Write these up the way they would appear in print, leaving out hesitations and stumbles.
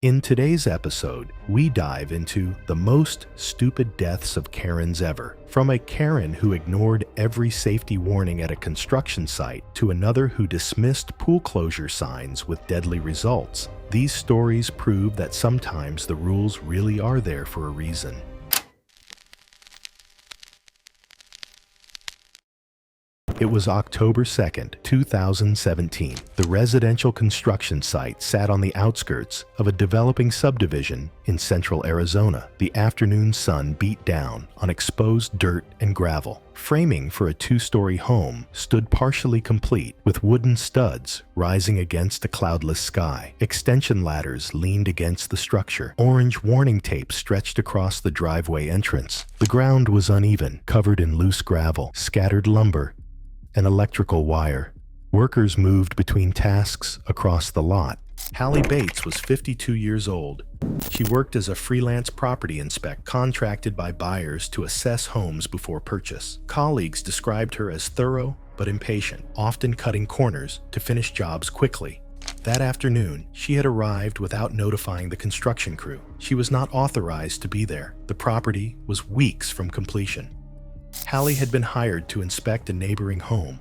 In today's episode, we dive into the most stupid deaths of Karens ever. From a Karen who ignored every safety warning at a construction site to another who dismissed pool closure signs with deadly results, these stories prove that sometimes the rules really are there for a reason. It was October 2nd, 2017. The residential construction site sat on the outskirts of a developing subdivision in central Arizona. The afternoon sun beat down on exposed dirt and gravel. Framing for a two-story home stood partially complete, with wooden studs rising against a cloudless sky. Extension ladders leaned against the structure. Orange warning tape stretched across the driveway entrance. The ground was uneven, covered in loose gravel, scattered lumber, and electrical wire. Workers moved between tasks across the lot. Hallie Bates was 52 years old. She worked as a freelance property inspector, contracted by buyers to assess homes before purchase. Colleagues described her as thorough but impatient, often cutting corners to finish jobs quickly. That afternoon, she had arrived without notifying the construction crew. She was not authorized to be there. The property was weeks from completion. Hallie had been hired to inspect a neighboring home,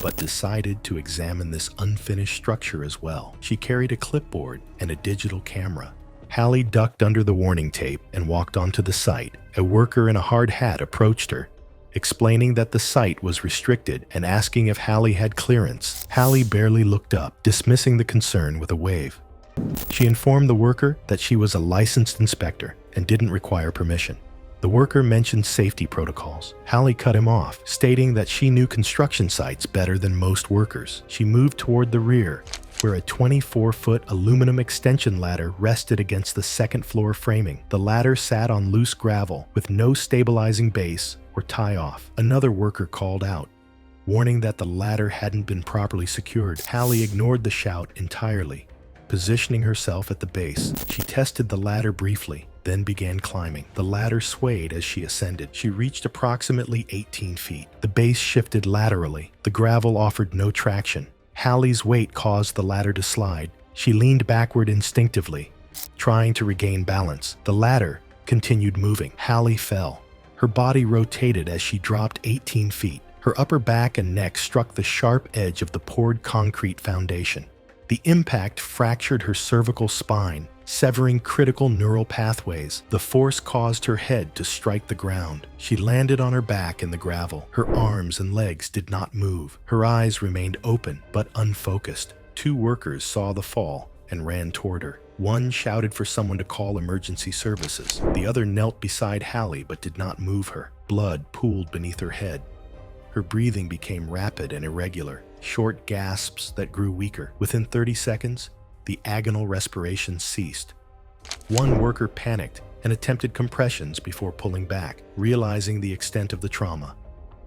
but decided to examine this unfinished structure as well. She carried a clipboard and a digital camera. Hallie ducked under the warning tape and walked onto the site. A worker in a hard hat approached her, explaining that the site was restricted and asking if Hallie had clearance. Hallie barely looked up, dismissing the concern with a wave. She informed the worker that she was a licensed inspector and didn't require permission. The worker mentioned safety protocols. Hallie cut him off, stating that she knew construction sites better than most workers. She moved toward the rear, where a 24-foot aluminum extension ladder rested against the second-floor framing. The ladder sat on loose gravel, with no stabilizing base or tie-off. Another worker called out, warning that the ladder hadn't been properly secured. Hallie ignored the shout entirely, positioning herself at the base. She tested the ladder briefly, then began climbing. The ladder swayed as she ascended. She reached approximately 18 feet. The base shifted laterally. The gravel offered no traction. Hallie's weight caused the ladder to slide. She leaned backward instinctively, trying to regain balance. The ladder continued moving. Hallie fell. Her body rotated as she dropped 18 feet. Her upper back and neck struck the sharp edge of the poured concrete foundation. The impact fractured her cervical spine, severing critical neural pathways. The force caused her head to strike the ground. She landed on her back in the gravel. Her arms and legs did not move. Her eyes remained open but unfocused. Two workers saw the fall and ran toward her. One shouted for someone to call emergency services. The other knelt beside Hallie but did not move her. Blood pooled beneath her head. Her breathing became rapid and irregular, short gasps that grew weaker. Within 30 seconds, the agonal respiration ceased. One worker panicked and attempted compressions before pulling back, realizing the extent of the trauma.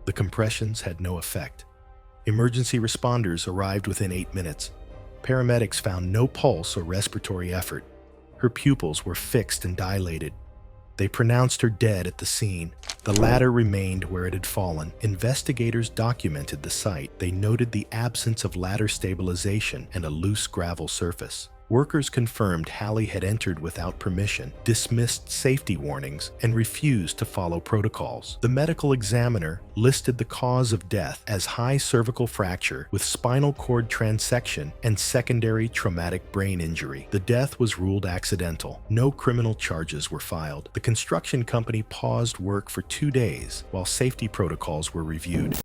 The compressions had no effect. Emergency responders arrived within 8 minutes. Paramedics found no pulse or respiratory effort. Her pupils were fixed and dilated. They pronounced her dead at the scene. The ladder remained where it had fallen. Investigators documented the site. They noted the absence of ladder stabilization and a loose gravel surface. Workers confirmed Hallie had entered without permission, dismissed safety warnings, and refused to follow protocols. The medical examiner listed the cause of death as high cervical fracture with spinal cord transection and secondary traumatic brain injury. The death was ruled accidental. No criminal charges were filed. The construction company paused work for 2 days while safety protocols were reviewed.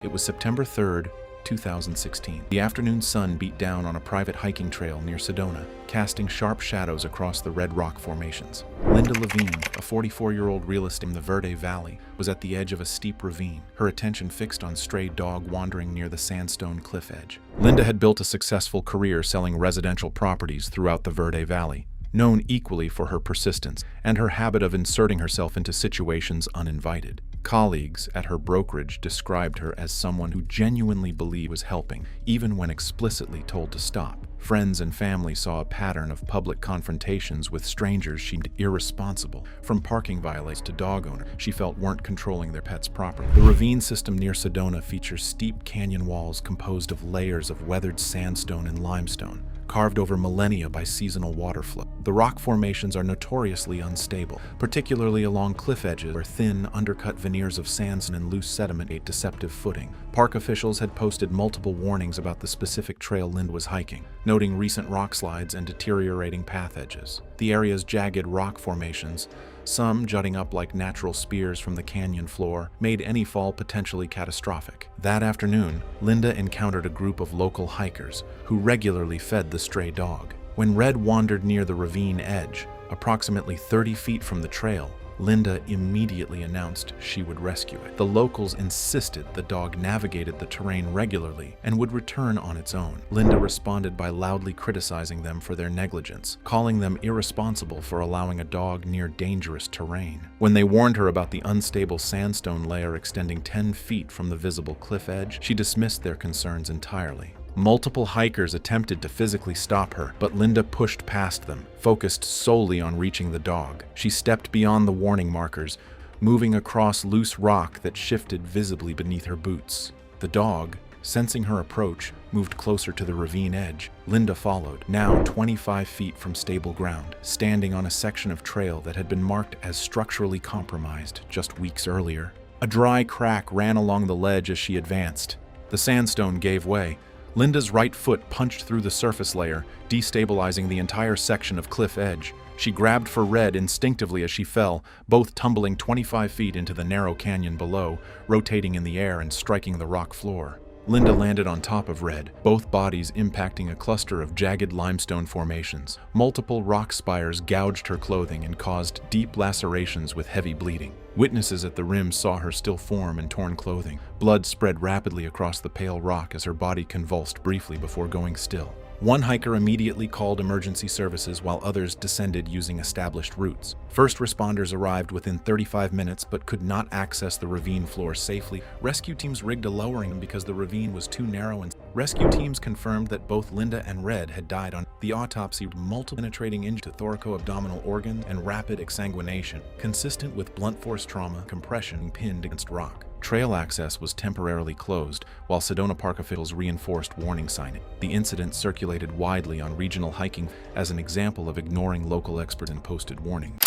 It was September 3rd, 2016. The afternoon sun beat down on a private hiking trail near Sedona, casting sharp shadows across the red rock formations. Linda Levine, a 44-year-old realist in the Verde Valley, was at the edge of a steep ravine, her attention fixed on stray dog wandering near the sandstone cliff edge. Linda had built a successful career selling residential properties throughout the Verde Valley, known equally for her persistence and her habit of inserting herself into situations uninvited. Colleagues at her brokerage described her as someone who genuinely believed was helping, even when explicitly told to stop. Friends and family saw a pattern of public confrontations with strangers she deemed irresponsible, from parking violations to dog owners she felt weren't controlling their pets properly. The ravine system near Sedona features steep canyon walls composed of layers of weathered sandstone and limestone, carved over millennia by seasonal water flow. The rock formations are notoriously unstable, particularly along cliff edges where thin, undercut veneers of sandstone and loose sediment create deceptive footing. Park officials had posted multiple warnings about the specific trail Linda was hiking, noting recent rock slides and deteriorating path edges. The area's jagged rock formations, some jutting up like natural spears from the canyon floor, made any fall potentially catastrophic. That afternoon, Linda encountered a group of local hikers who regularly fed the stray dog. When Red wandered near the ravine edge, approximately 30 feet from the trail, Linda immediately announced she would rescue it. The locals insisted the dog navigated the terrain regularly and would return on its own. Linda responded by loudly criticizing them for their negligence, calling them irresponsible for allowing a dog near dangerous terrain. When they warned her about the unstable sandstone layer extending 10 feet from the visible cliff edge, she dismissed their concerns entirely. Multiple hikers attempted to physically stop her, but Linda pushed past them, focused solely on reaching the dog. She stepped beyond the warning markers, moving across loose rock that shifted visibly beneath her boots. The dog, sensing her approach, moved closer to the ravine edge. Linda followed, now 25 feet from stable ground, standing on a section of trail that had been marked as structurally compromised just weeks earlier. A dry crack ran along the ledge as she advanced. The sandstone gave way. Linda's right foot punched through the surface layer, destabilizing the entire section of cliff edge. She grabbed for Red instinctively as she fell, both tumbling 25 feet into the narrow canyon below, rotating in the air and striking the rock floor. Linda landed on top of Red, both bodies impacting a cluster of jagged limestone formations. Multiple rock spires gouged her clothing and caused deep lacerations with heavy bleeding. Witnesses at the rim saw her still form and torn clothing. Blood spread rapidly across the pale rock as her body convulsed briefly before going still. One hiker immediately called emergency services while others descended using established routes. First responders arrived within 35 minutes but could not access the ravine floor safely. Rescue teams rigged a lowering because the ravine was too narrow, and rescue teams confirmed that both Linda and Red had died on. The autopsy multiple penetrating injuries to thoraco-abdominal organs and rapid exsanguination, consistent with blunt force trauma, compression pinned against rock. Trail access was temporarily closed, while Sedona Park officials reinforced warning signage. The incident circulated widely on regional hiking as an example of ignoring local experts and posted warnings.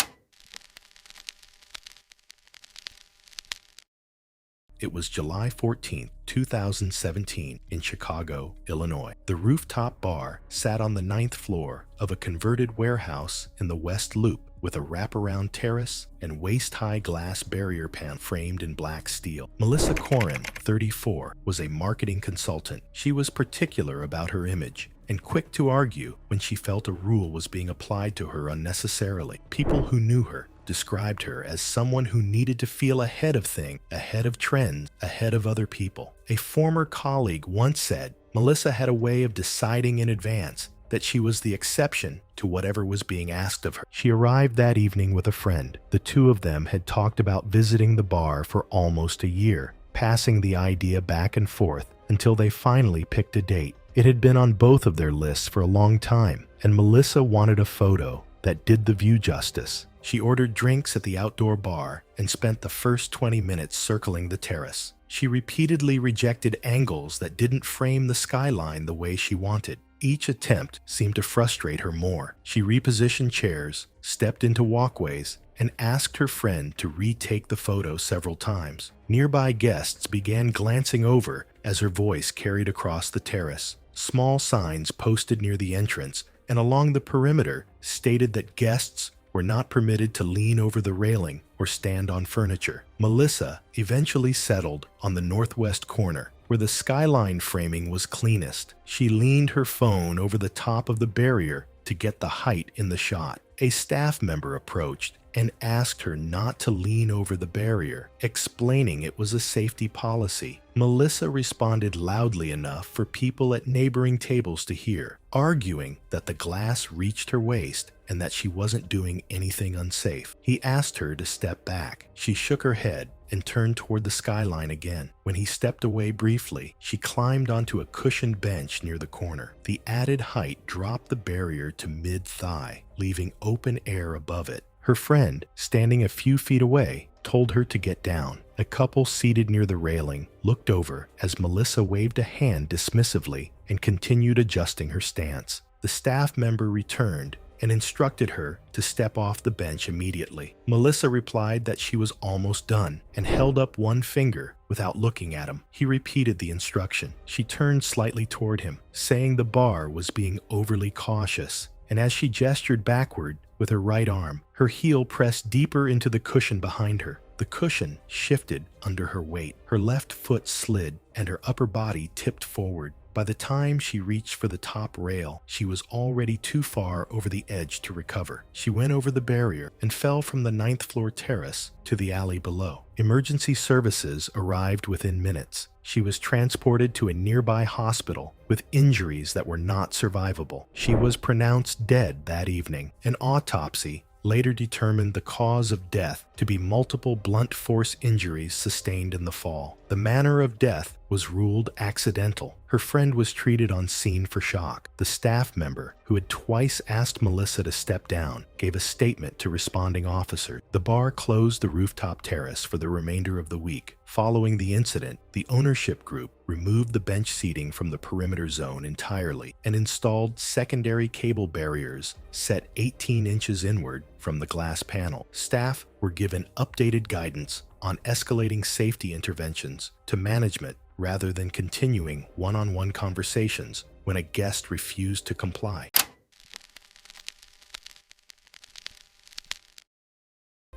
It was July 14, 2017, in Chicago, Illinois. The Rooftop bar sat on the 9th floor of a converted warehouse in the West Loop with a wraparound terrace and waist-high glass barrier panel framed in black steel. Melissa Corin, 34, was a marketing consultant. She was particular about her image and quick to argue when she felt a rule was being applied to her unnecessarily. People who knew her described her as someone who needed to feel ahead of things, ahead of trends, ahead of other people. A former colleague once said, Melissa had a way of deciding in advance that she was the exception to whatever was being asked of her. She arrived that evening with a friend. The two of them had talked about visiting the bar for almost a year, passing the idea back and forth until they finally picked a date. It had been on both of their lists for a long time, and Melissa wanted a photo that did the view justice. She ordered drinks at the outdoor bar and spent the first 20 minutes circling the terrace. She repeatedly rejected angles that didn't frame the skyline the way she wanted. Each attempt seemed to frustrate her more. She repositioned chairs, stepped into walkways, and asked her friend to retake the photo several times. Nearby guests began glancing over as her voice carried across the terrace. Small signs posted near the entrance and along the perimeter stated that guests were not permitted to lean over the railing or stand on furniture. Melissa eventually settled on the northwest corner, where the skyline framing was cleanest. She leaned her phone over the top of the barrier to get the height in the shot. A staff member approached and asked her not to lean over the barrier, explaining it was a safety policy. Melissa responded loudly enough for people at neighboring tables to hear, arguing that the glass reached her waist and that she wasn't doing anything unsafe. He asked her to step back. She shook her head and turned toward the skyline again. When he stepped away briefly, she climbed onto a cushioned bench near the corner. The added height dropped the barrier to mid-thigh, leaving open air above it. Her friend, standing a few feet away, told her to get down. A couple seated near the railing looked over as Melissa waved a hand dismissively and continued adjusting her stance. The staff member returned and instructed her to step off the bench immediately. Melissa replied that she was almost done and held up one finger without looking at him. He repeated the instruction. She turned slightly toward him, saying the bar was being overly cautious, and as she gestured backward with her right arm, her heel pressed deeper into the cushion behind her. The cushion shifted under her weight. Her left foot slid and her upper body tipped forward. By the time she reached for the top rail, she was already too far over the edge to recover. She went over the barrier and fell from the 9th floor terrace to the alley below. Emergency services arrived within minutes. She was transported to a nearby hospital with injuries that were not survivable. She was pronounced dead that evening. An autopsy later determined the cause of death to be multiple blunt force injuries sustained in the fall. The manner of death was ruled accidental. Her friend was treated on scene for shock. The staff member, who had twice asked Melissa to step down, gave a statement to responding officers. The bar closed the rooftop terrace for the remainder of the week. Following the incident, the ownership group removed the bench seating from the perimeter zone entirely and installed secondary cable barriers set 18 inches inward from the glass panel. Staff were given updated guidance on escalating safety interventions to management rather than continuing one-on-one conversations when a guest refused to comply.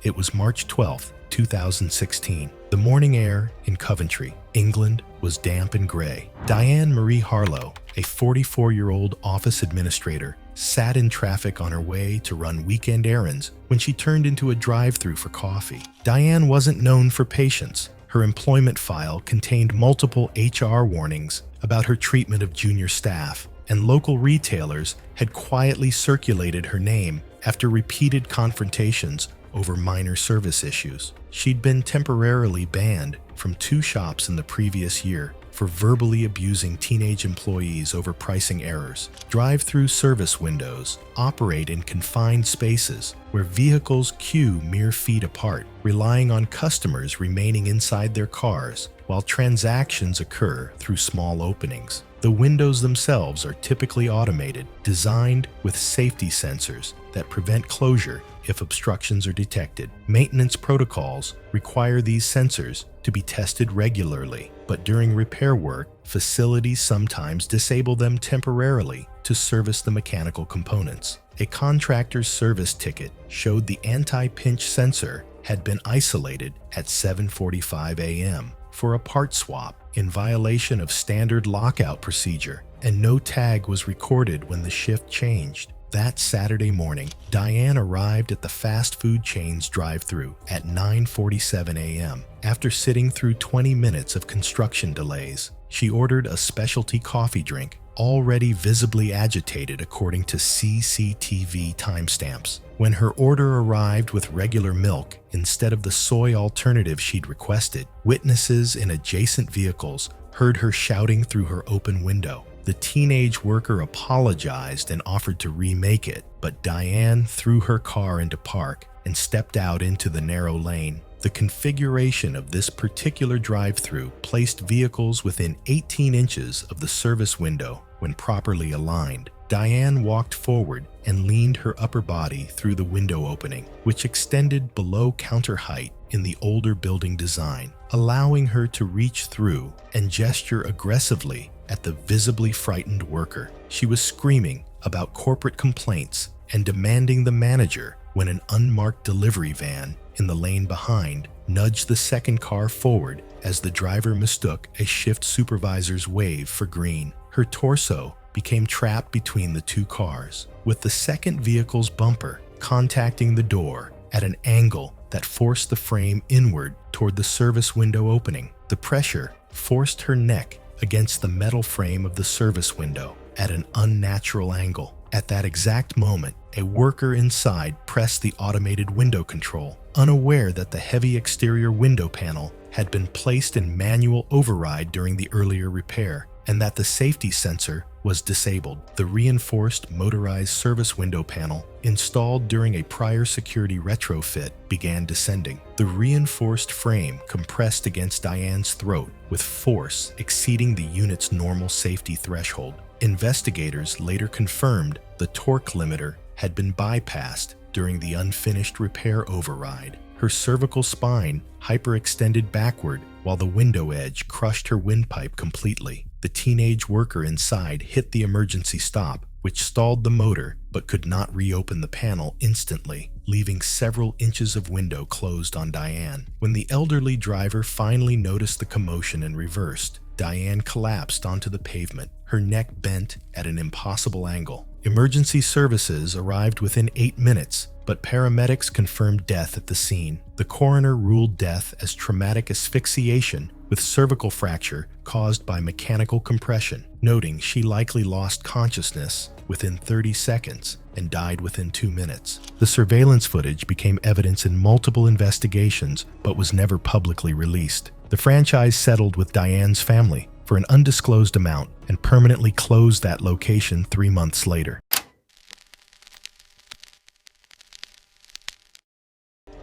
It was March 12, 2016. The morning air in Coventry, England, was damp and gray. Diane Marie Harlow, a 44-year-old office administrator, sat in traffic on her way to run weekend errands when she turned into a drive-thru for coffee. Diane wasn't known for patience. Her employment file contained multiple HR warnings about her treatment of junior staff, and local retailers had quietly circulated her name after repeated confrontations over minor service issues. She'd been temporarily banned from 2 shops in the previous year for verbally abusing teenage employees over pricing errors. Drive-thru service windows operate in confined spaces where vehicles queue mere feet apart, relying on customers remaining inside their cars while transactions occur through small openings. The windows themselves are typically automated, designed with safety sensors that prevent closure if obstructions are detected. Maintenance protocols require these sensors to be tested regularly, but during repair work, facilities sometimes disable them temporarily to service the mechanical components. A contractor's service ticket showed the anti-pinch sensor had been isolated at 7:45 a.m. for a part swap in violation of standard lockout procedure, and no tag was recorded when the shift changed. That Saturday morning, Diane arrived at the fast food chain's drive-thru at 9:47 a.m. After sitting through 20 minutes of construction delays, she ordered a specialty coffee drink, already visibly agitated according to CCTV timestamps. When her order arrived with regular milk instead of the soy alternative she'd requested, witnesses in adjacent vehicles heard her shouting through her open window. The teenage worker apologized and offered to remake it, but Diane threw her car into park and stepped out into the narrow lane. The configuration of this particular drive-thru placed vehicles within 18 inches of the service window when properly aligned. Diane walked forward and leaned her upper body through the window opening, which extended below counter height in the older building design, allowing her to reach through and gesture aggressively at the visibly frightened worker. She was screaming about corporate complaints and demanding the manager when an unmarked delivery van in the lane behind nudged the second car forward as the driver mistook a shift supervisor's wave for green. Her torso became trapped between the 2 cars, with the second vehicle's bumper contacting the door at an angle that forced the frame inward toward the service window opening. The pressure forced her neck against the metal frame of the service window at an unnatural angle. At that exact moment, a worker inside pressed the automated window control, unaware that the heavy exterior window panel had been placed in manual override during the earlier repair, and that the safety sensor was disabled. The reinforced motorized service window panel, installed during a prior security retrofit, began descending. The reinforced frame compressed against Diane's throat with force exceeding the unit's normal safety threshold. Investigators later confirmed the torque limiter had been bypassed during the unfinished repair override. Her cervical spine hyperextended backward while the window edge crushed her windpipe completely. The teenage worker inside hit the emergency stop, which stalled the motor but could not reopen the panel instantly, leaving several inches of window closed on Diane. When the elderly driver finally noticed the commotion and reversed, Diane collapsed onto the pavement, her neck bent at an impossible angle. Emergency services arrived within 8 minutes, but paramedics confirmed death at the scene. The coroner ruled death as traumatic asphyxiation with cervical fracture caused by mechanical compression, noting she likely lost consciousness within 30 seconds and died within 2 minutes. The surveillance footage became evidence in multiple investigations but was never publicly released. The franchise settled with Diane's family for an undisclosed amount and permanently closed that location 3 months later.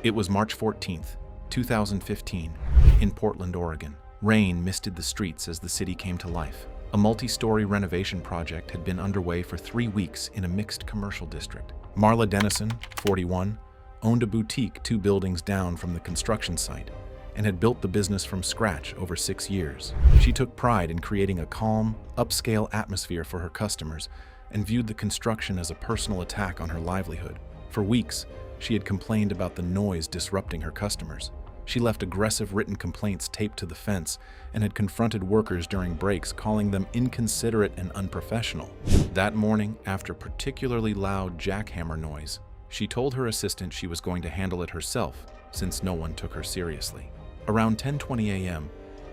It was March 14th, 2015, in Portland, Oregon. Rain misted the streets as the city came to life. A multi-story renovation project had been underway for 3 weeks in a mixed commercial district. Marla Dennison, 41, owned a boutique 2 buildings down from the construction site and had built the business from scratch over 6 years. She took pride in creating a calm, upscale atmosphere for her customers and viewed the construction as a personal attack on her livelihood. For weeks, she had complained about the noise disrupting her customers. She left aggressive written complaints taped to the fence and had confronted workers during breaks, calling them inconsiderate and unprofessional. That morning, after particularly loud jackhammer noise, she told her assistant she was going to handle it herself, since no one took her seriously. Around 10:20 a.m.,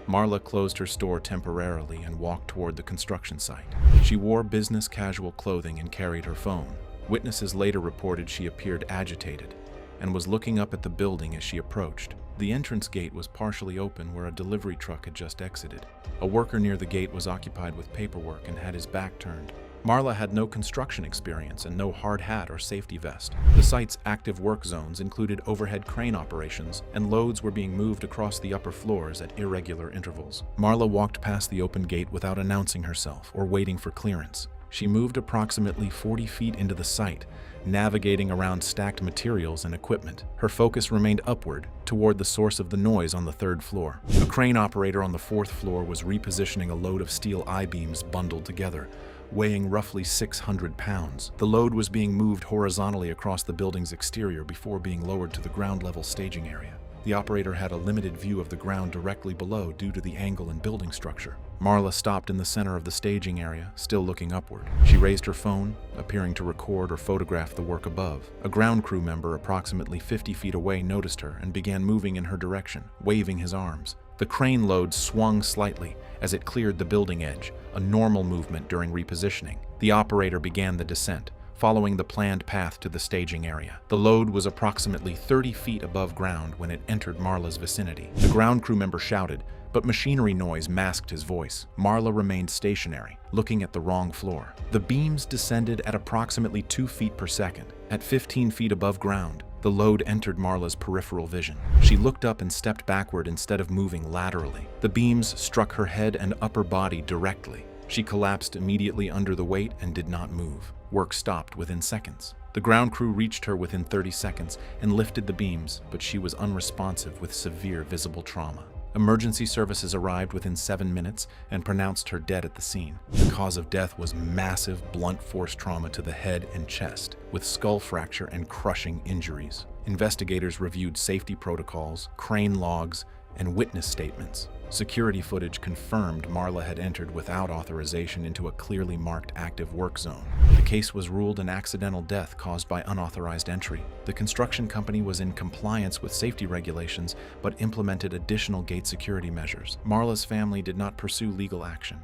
Marla closed her store temporarily and walked toward the construction site. She wore business casual clothing and carried her phone. Witnesses later reported she appeared agitated and was looking up at the building as she approached. The entrance gate was partially open where a delivery truck had just exited. A worker near the gate was occupied with paperwork and had his back turned. Marla had no construction experience and no hard hat or safety vest. The site's active work zones included overhead crane operations, and loads were being moved across the upper floors at irregular intervals. Marla walked past the open gate without announcing herself or waiting for clearance. She moved approximately 40 feet into the site, navigating around stacked materials and equipment. Her focus remained upward, toward the source of the noise on the 3rd floor. A crane operator on the 4th floor was repositioning a load of steel I-beams bundled together, weighing roughly 600 pounds. The load was being moved horizontally across the building's exterior before being lowered to the ground-level staging area. The operator had a limited view of the ground directly below due to the angle and building structure. Marla stopped in the center of the staging area, still looking upward. She raised her phone, appearing to record or photograph the work above. A ground crew member approximately 50 feet away noticed her and began moving in her direction, waving his arms. The crane load swung slightly as it cleared the building edge, a normal movement during repositioning. The operator began the descent, following the planned path to the staging area. The load was approximately 30 feet above ground when it entered Marla's vicinity. The ground crew member shouted, but machinery noise masked his voice. Marla remained stationary, looking at the wrong floor. The beams descended at approximately 2 feet per second. At 15 feet above ground, the load entered Marla's peripheral vision. She looked up and stepped backward instead of moving laterally. The beams struck her head and upper body directly. She collapsed immediately under the weight and did not move. Work stopped within seconds. The ground crew reached her within 30 seconds and lifted the beams, but she was unresponsive with severe visible trauma. Emergency services arrived within 7 minutes and pronounced her dead at the scene. The cause of death was massive blunt force trauma to the head and chest, with skull fracture and crushing injuries. Investigators reviewed safety protocols, crane logs, and witness statements. Security footage confirmed Marla had entered without authorization into a clearly marked active work zone. The case was ruled an accidental death caused by unauthorized entry. The construction company was in compliance with safety regulations, but implemented additional gate security measures. Marla's family did not pursue legal action.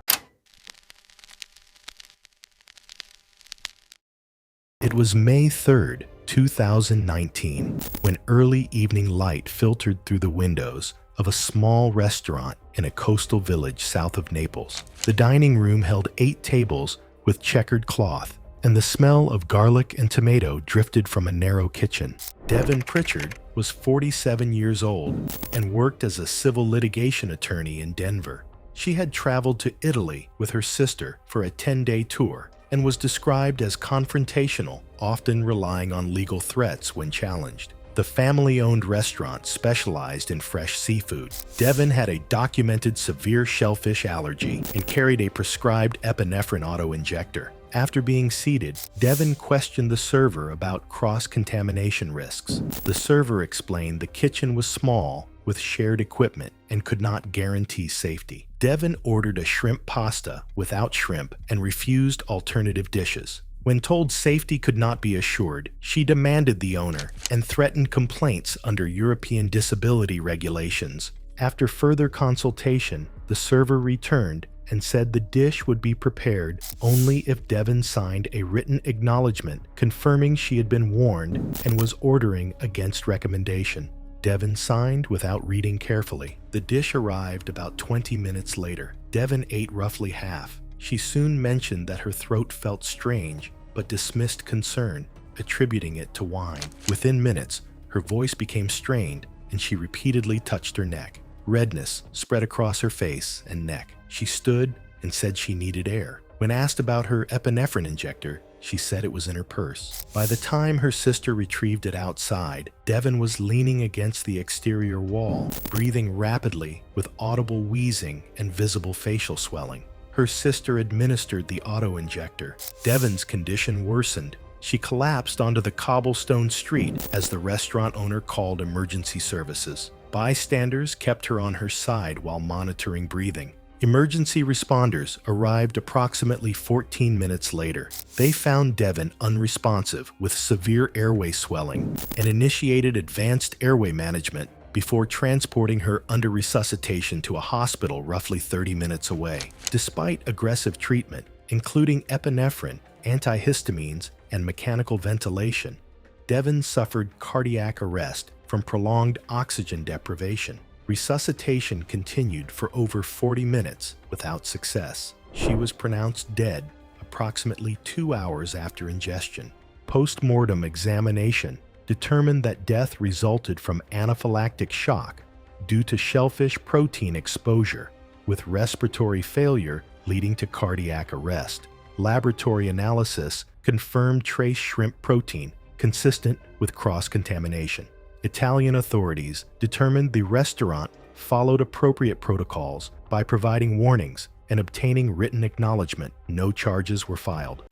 It was May 3rd, 2019, when early evening light filtered through the windows of a small restaurant in a coastal village south of Naples. The dining room held 8 tables with checkered cloth, and the smell of garlic and tomato drifted from a narrow kitchen. Devin Pritchard was 47 years old and worked as a civil litigation attorney in Denver. She had traveled to Italy with her sister for a 10-day tour and was described as confrontational, often relying on legal threats when challenged. The family-owned restaurant specialized in fresh seafood. Devin had a documented severe shellfish allergy and carried a prescribed epinephrine auto-injector. After being seated, Devin questioned the server about cross-contamination risks. The server explained the kitchen was small, with shared equipment, and could not guarantee safety. Devin ordered a shrimp pasta without shrimp and refused alternative dishes. When told safety could not be assured, she demanded the owner and threatened complaints under European disability regulations. After further consultation, the server returned and said the dish would be prepared only if Devin signed a written acknowledgement confirming she had been warned and was ordering against recommendation. Devin signed without reading carefully. The dish arrived about 20 minutes later. Devin ate roughly half. She soon mentioned that her throat felt strange, but dismissed concern, attributing it to wine. Within minutes, her voice became strained, and she repeatedly touched her neck. Redness spread across her face and neck. She stood and said she needed air. When asked about her epinephrine injector, she said it was in her purse. By the time her sister retrieved it outside, Devin was leaning against the exterior wall, breathing rapidly with audible wheezing and visible facial swelling. Her sister administered the auto-injector. Devin's condition worsened. She collapsed onto the cobblestone street as the restaurant owner called emergency services. Bystanders kept her on her side while monitoring breathing. Emergency responders arrived approximately 14 minutes later. They found Devin unresponsive with severe airway swelling and initiated advanced airway management before transporting her under resuscitation to a hospital roughly 30 minutes away. Despite aggressive treatment, including epinephrine, antihistamines, and mechanical ventilation, Devin suffered cardiac arrest from prolonged oxygen deprivation. Resuscitation continued for over 40 minutes without success. She was pronounced dead approximately 2 hours after ingestion. Post-mortem examination determined that death resulted from anaphylactic shock due to shellfish protein exposure, with respiratory failure leading to cardiac arrest. Laboratory analysis confirmed trace shrimp protein consistent with cross-contamination. Italian authorities determined the restaurant followed appropriate protocols by providing warnings and obtaining written acknowledgement. No charges were filed.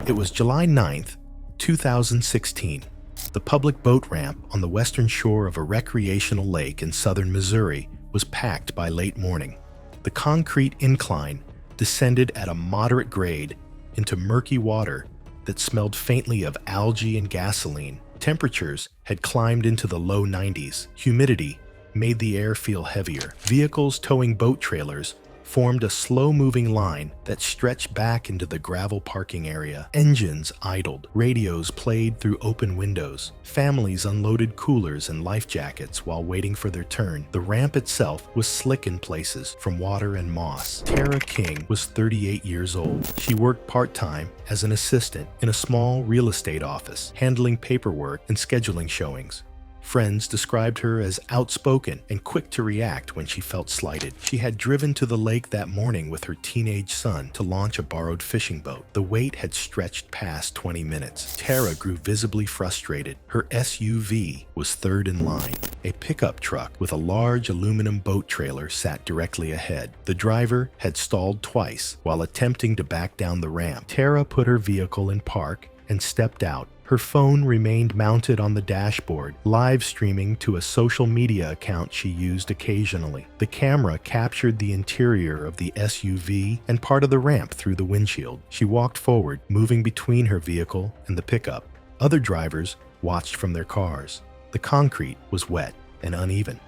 It was July 9th, 2016. The public boat ramp on the western shore of a recreational lake in southern Missouri was packed by late morning. The concrete incline descended at a moderate grade into murky water that smelled faintly of algae and gasoline. Temperatures had climbed into the low 90s. Humidity made the air feel heavier. Vehicles towing boat trailers formed a slow-moving line that stretched back into the gravel parking area. Engines idled. Radios played through open windows. Families unloaded coolers and life jackets while waiting for their turn. The ramp itself was slick in places from water and moss. Tara King was 38 years old. She worked part-time as an assistant in a small real estate office, handling paperwork and scheduling showings. Friends described her as outspoken and quick to react when she felt slighted. She had driven to the lake that morning with her teenage son to launch a borrowed fishing boat. The wait had stretched past 20 minutes. Tara grew visibly frustrated. Her SUV was third in line. A pickup truck with a large aluminum boat trailer sat directly ahead. The driver had stalled twice while attempting to back down the ramp. Tara put her vehicle in park and stepped out, Her phone remained mounted on the dashboard, live streaming to a social media account she used occasionally. The camera captured the interior of the SUV and part of the ramp through the windshield. She walked forward, moving between her vehicle and the pickup. Other drivers watched from their cars. The concrete was wet and uneven.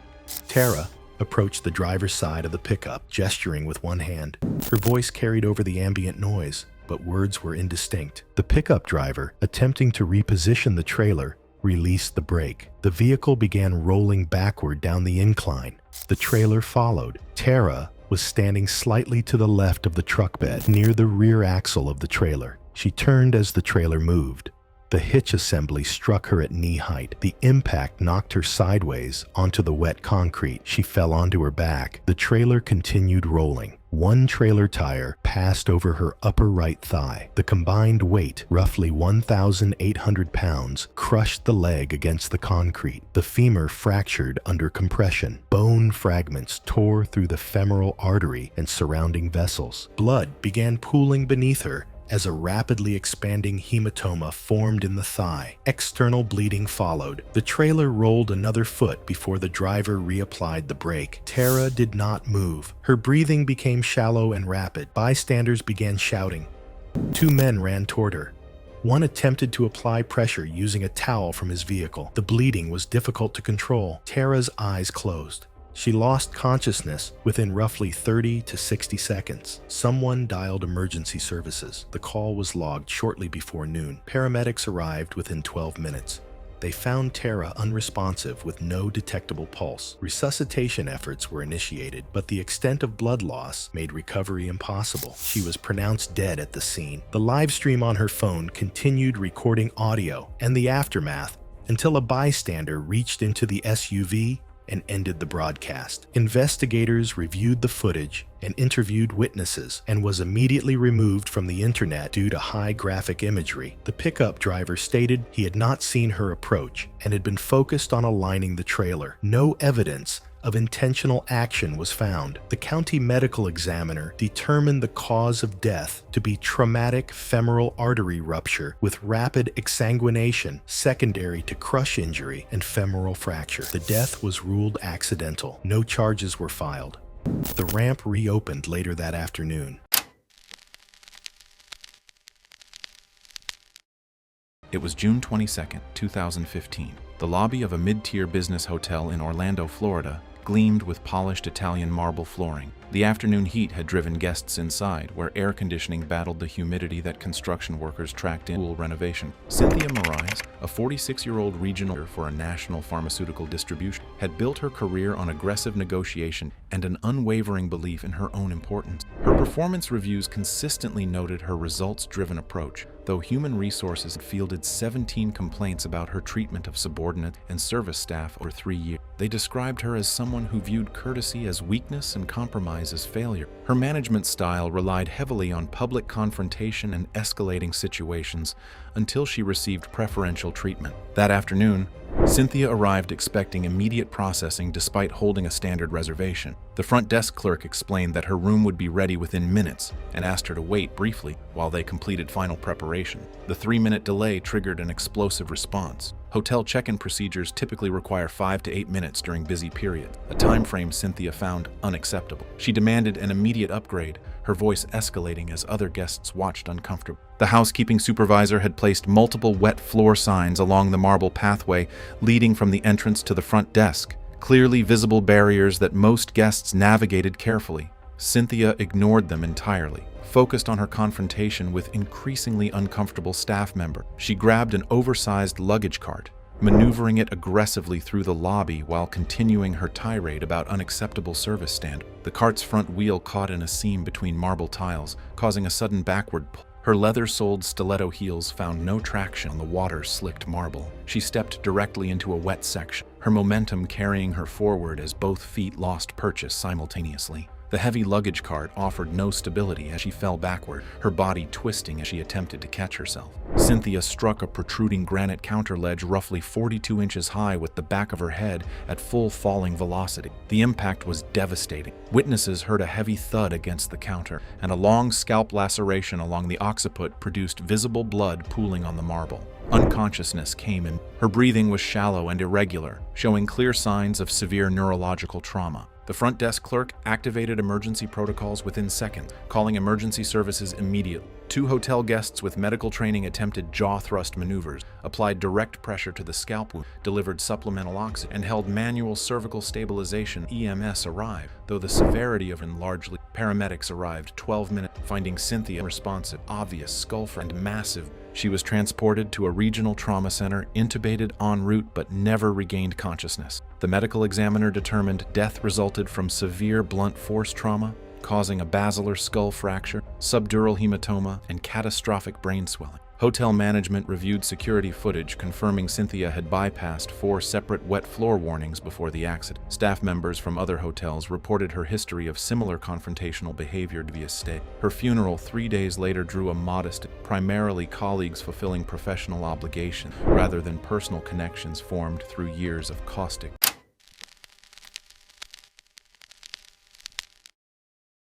Tara approached the driver's side of the pickup, gesturing with one hand. Her voice carried over the ambient noise, but words were indistinct. The pickup driver, attempting to reposition the trailer, released the brake. The vehicle began rolling backward down the incline. The trailer followed. Tara was standing slightly to the left of the truck bed, near the rear axle of the trailer. She turned as the trailer moved. The hitch assembly struck her at knee height. The impact knocked her sideways onto the wet concrete. She fell onto her back. The trailer continued rolling. One trailer tire passed over her upper right thigh. The combined weight, roughly 1,800 pounds, crushed the leg against the concrete. The femur fractured under compression. Bone fragments tore through the femoral artery and surrounding vessels. Blood began pooling beneath her as a rapidly expanding hematoma formed in the thigh. External bleeding followed. The trailer rolled another foot before the driver reapplied the brake. Tara did not move. Her breathing became shallow and rapid. Bystanders began shouting. Two men ran toward her. One attempted to apply pressure using a towel from his vehicle. The bleeding was difficult to control. Tara's eyes closed. She lost consciousness within roughly 30 to 60 seconds. Someone dialed emergency services. The call was logged shortly before noon. Paramedics arrived within 12 minutes. They found Tara unresponsive with no detectable pulse. Resuscitation efforts were initiated, but the extent of blood loss made recovery impossible. She was pronounced dead at the scene. The live stream on her phone continued recording audio and the aftermath until a bystander reached into the SUV and ended the broadcast. Investigators reviewed the footage and interviewed witnesses and was immediately removed from the internet due to high graphic imagery. The pickup driver stated he had not seen her approach and had been focused on aligning the trailer. No evidence of intentional action was found. The county medical examiner determined the cause of death to be traumatic femoral artery rupture with rapid exsanguination secondary to crush injury and femoral fracture. The death was ruled accidental. No charges were filed. The ramp reopened later that afternoon. It was June 22, 2015. The lobby of a mid-tier business hotel in Orlando, Florida, gleamed with polished Italian marble flooring. The afternoon heat had driven guests inside, where air conditioning battled the humidity that construction workers tracked in pool renovation. Cynthia Morais, a 46-year-old regional for a national pharmaceutical distribution, had built her career on aggressive negotiation and an unwavering belief in her own importance. Her performance reviews consistently noted her results-driven approach, though human resources had fielded 17 complaints about her treatment of subordinate and service staff over 3 years. They described her as someone who viewed courtesy as weakness and compromise as failure. Her management style relied heavily on public confrontation and escalating situations until she received preferential treatment. That afternoon, Cynthia arrived expecting immediate processing despite holding a standard reservation. The front desk clerk explained that her room would be ready within minutes and asked her to wait briefly while they completed final preparation. The 3-minute delay triggered an explosive response. Hotel check-in procedures typically require 5 to 8 minutes during busy periods, a time frame Cynthia found unacceptable. She demanded an immediate upgrade, her voice escalating as other guests watched uncomfortably. The housekeeping supervisor had placed multiple wet floor signs along the marble pathway leading from the entrance to the front desk, clearly visible barriers that most guests navigated carefully. Cynthia ignored them entirely. Focused on her confrontation with increasingly uncomfortable staff member, she grabbed an oversized luggage cart, maneuvering it aggressively through the lobby while continuing her tirade about unacceptable service standards. The cart's front wheel caught in a seam between marble tiles, causing a sudden backward pull. Her leather-soled stiletto heels found no traction on the water-slicked marble. She stepped directly into a wet section, her momentum carrying her forward as both feet lost purchase simultaneously. The heavy luggage cart offered no stability as she fell backward, her body twisting as she attempted to catch herself. Cynthia struck a protruding granite counter ledge roughly 42 inches high with the back of her head at full falling velocity. The impact was devastating. Witnesses heard a heavy thud against the counter, and a long scalp laceration along the occiput produced visible blood pooling on the marble. Unconsciousness came in. Her breathing was shallow and irregular, showing clear signs of severe neurological trauma. The front desk clerk activated emergency protocols within seconds, calling emergency services immediately. 2 hotel guests with medical training attempted jaw thrust maneuvers, applied direct pressure to the scalp wound, delivered supplemental oxygen, and held manual cervical stabilization. EMS arrived, though the severity of it largely. Paramedics arrived 12 minutes, finding Cynthia unresponsive, obvious skull fracture, and massive. She was transported to a regional trauma center, intubated en route, but never regained consciousness. The medical examiner determined death resulted from severe blunt force trauma, causing a basilar skull fracture, subdural hematoma, and catastrophic brain swelling. Hotel management reviewed security footage confirming Cynthia had bypassed 4 separate wet floor warnings before the accident. Staff members from other hotels reported her history of similar confrontational behavior via stay. Her funeral 3 days later drew a modest, primarily colleagues fulfilling professional obligations rather than personal connections formed through years of caustic.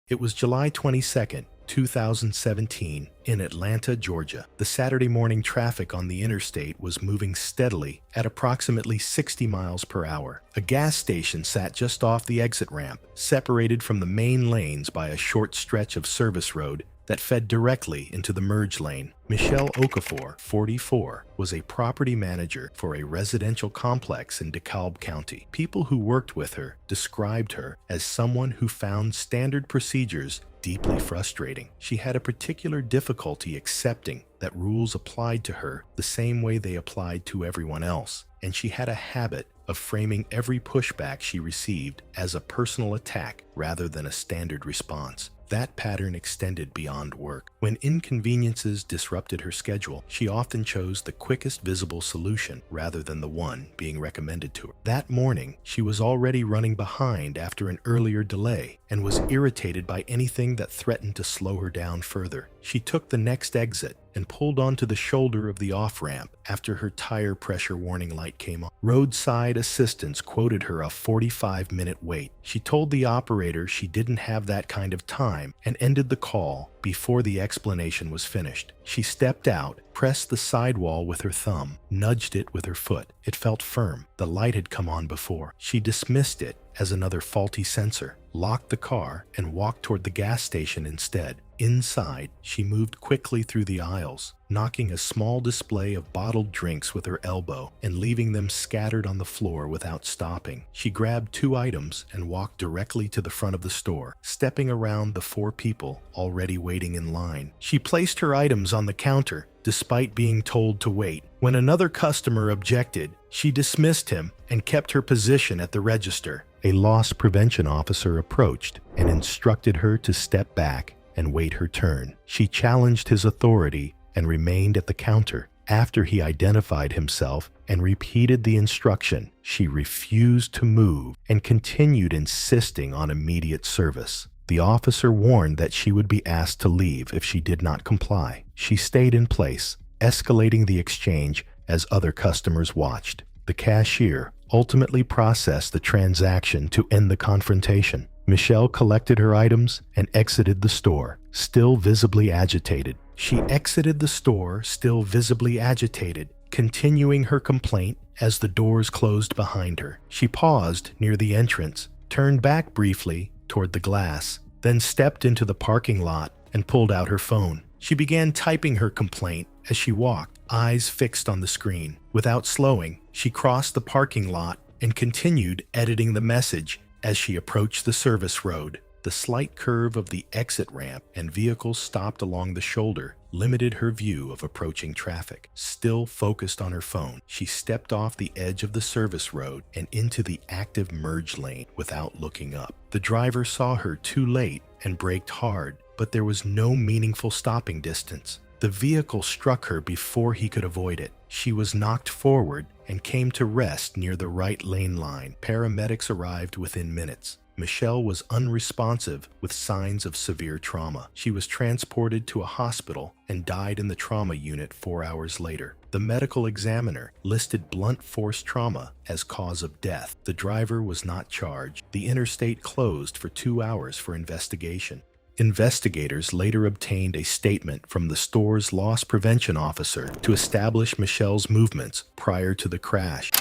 It was July 22nd, 2017, in Atlanta, Georgia. The Saturday morning traffic on the interstate was moving steadily at approximately 60 miles per hour. A gas station sat just off the exit ramp, separated from the main lanes by a short stretch of service road that fed directly into the merge lane. Michelle Okafor, 44, was a property manager for a residential complex in DeKalb County. People who worked with her described her as someone who found standard procedures deeply frustrating. She had a particular difficulty accepting that rules applied to her the same way they applied to everyone else, and she had a habit of framing every pushback she received as a personal attack rather than a standard response. That pattern extended beyond work. When inconveniences disrupted her schedule, she often chose the quickest visible solution rather than the one being recommended to her. That morning, she was already running behind after an earlier delay and was irritated by anything that threatened to slow her down further. She took the next exit and pulled onto the shoulder of the off-ramp after her tire pressure warning light came on. Roadside assistance quoted her a 45-minute wait. She told the operator she didn't have that kind of time and ended the call before the explanation was finished. She stepped out, pressed the sidewall with her thumb, nudged it with her foot. It felt firm. The light had come on before. She dismissed it as another faulty sensor, locked the car, and walked toward the gas station instead. Inside, she moved quickly through the aisles, knocking a small display of bottled drinks with her elbow and leaving them scattered on the floor without stopping. She grabbed 2 items and walked directly to the front of the store, stepping around the 4 people already waiting in line. She placed her items on the counter, despite being told to wait. When another customer objected, she dismissed him and kept her position at the register. A loss prevention officer approached and instructed her to step back and wait her turn. She challenged his authority and remained at the counter. After he identified himself and repeated the instruction, she refused to move and continued insisting on immediate service. The officer warned that she would be asked to leave if she did not comply. She stayed in place, escalating the exchange as other customers watched. The cashier ultimately processed the transaction to end the confrontation. Michelle collected her items and exited the store, still visibly agitated. She exited the store, still visibly agitated, continuing her complaint as the doors closed behind her. She paused near the entrance, turned back briefly toward the glass, then stepped into the parking lot and pulled out her phone. She began typing her complaint as she walked, eyes fixed on the screen. Without slowing, she crossed the parking lot and continued editing the message as she approached the service road. The slight curve of the exit ramp and vehicles stopped along the shoulder limited her view of approaching traffic. Still focused on her phone, she stepped off the edge of the service road and into the active merge lane without looking up. The driver saw her too late and braked hard, but there was no meaningful stopping distance. The vehicle struck her before he could avoid it. She was knocked forward and came to rest near the right lane line. Paramedics arrived within minutes. Michelle was unresponsive with signs of severe trauma. She was transported to a hospital and died in the trauma unit 4 hours later. The medical examiner listed blunt force trauma as cause of death. The driver was not charged. The interstate closed for 2 hours for investigation. Investigators later obtained a statement from the store's loss prevention officer to establish Michelle's movements prior to the crash.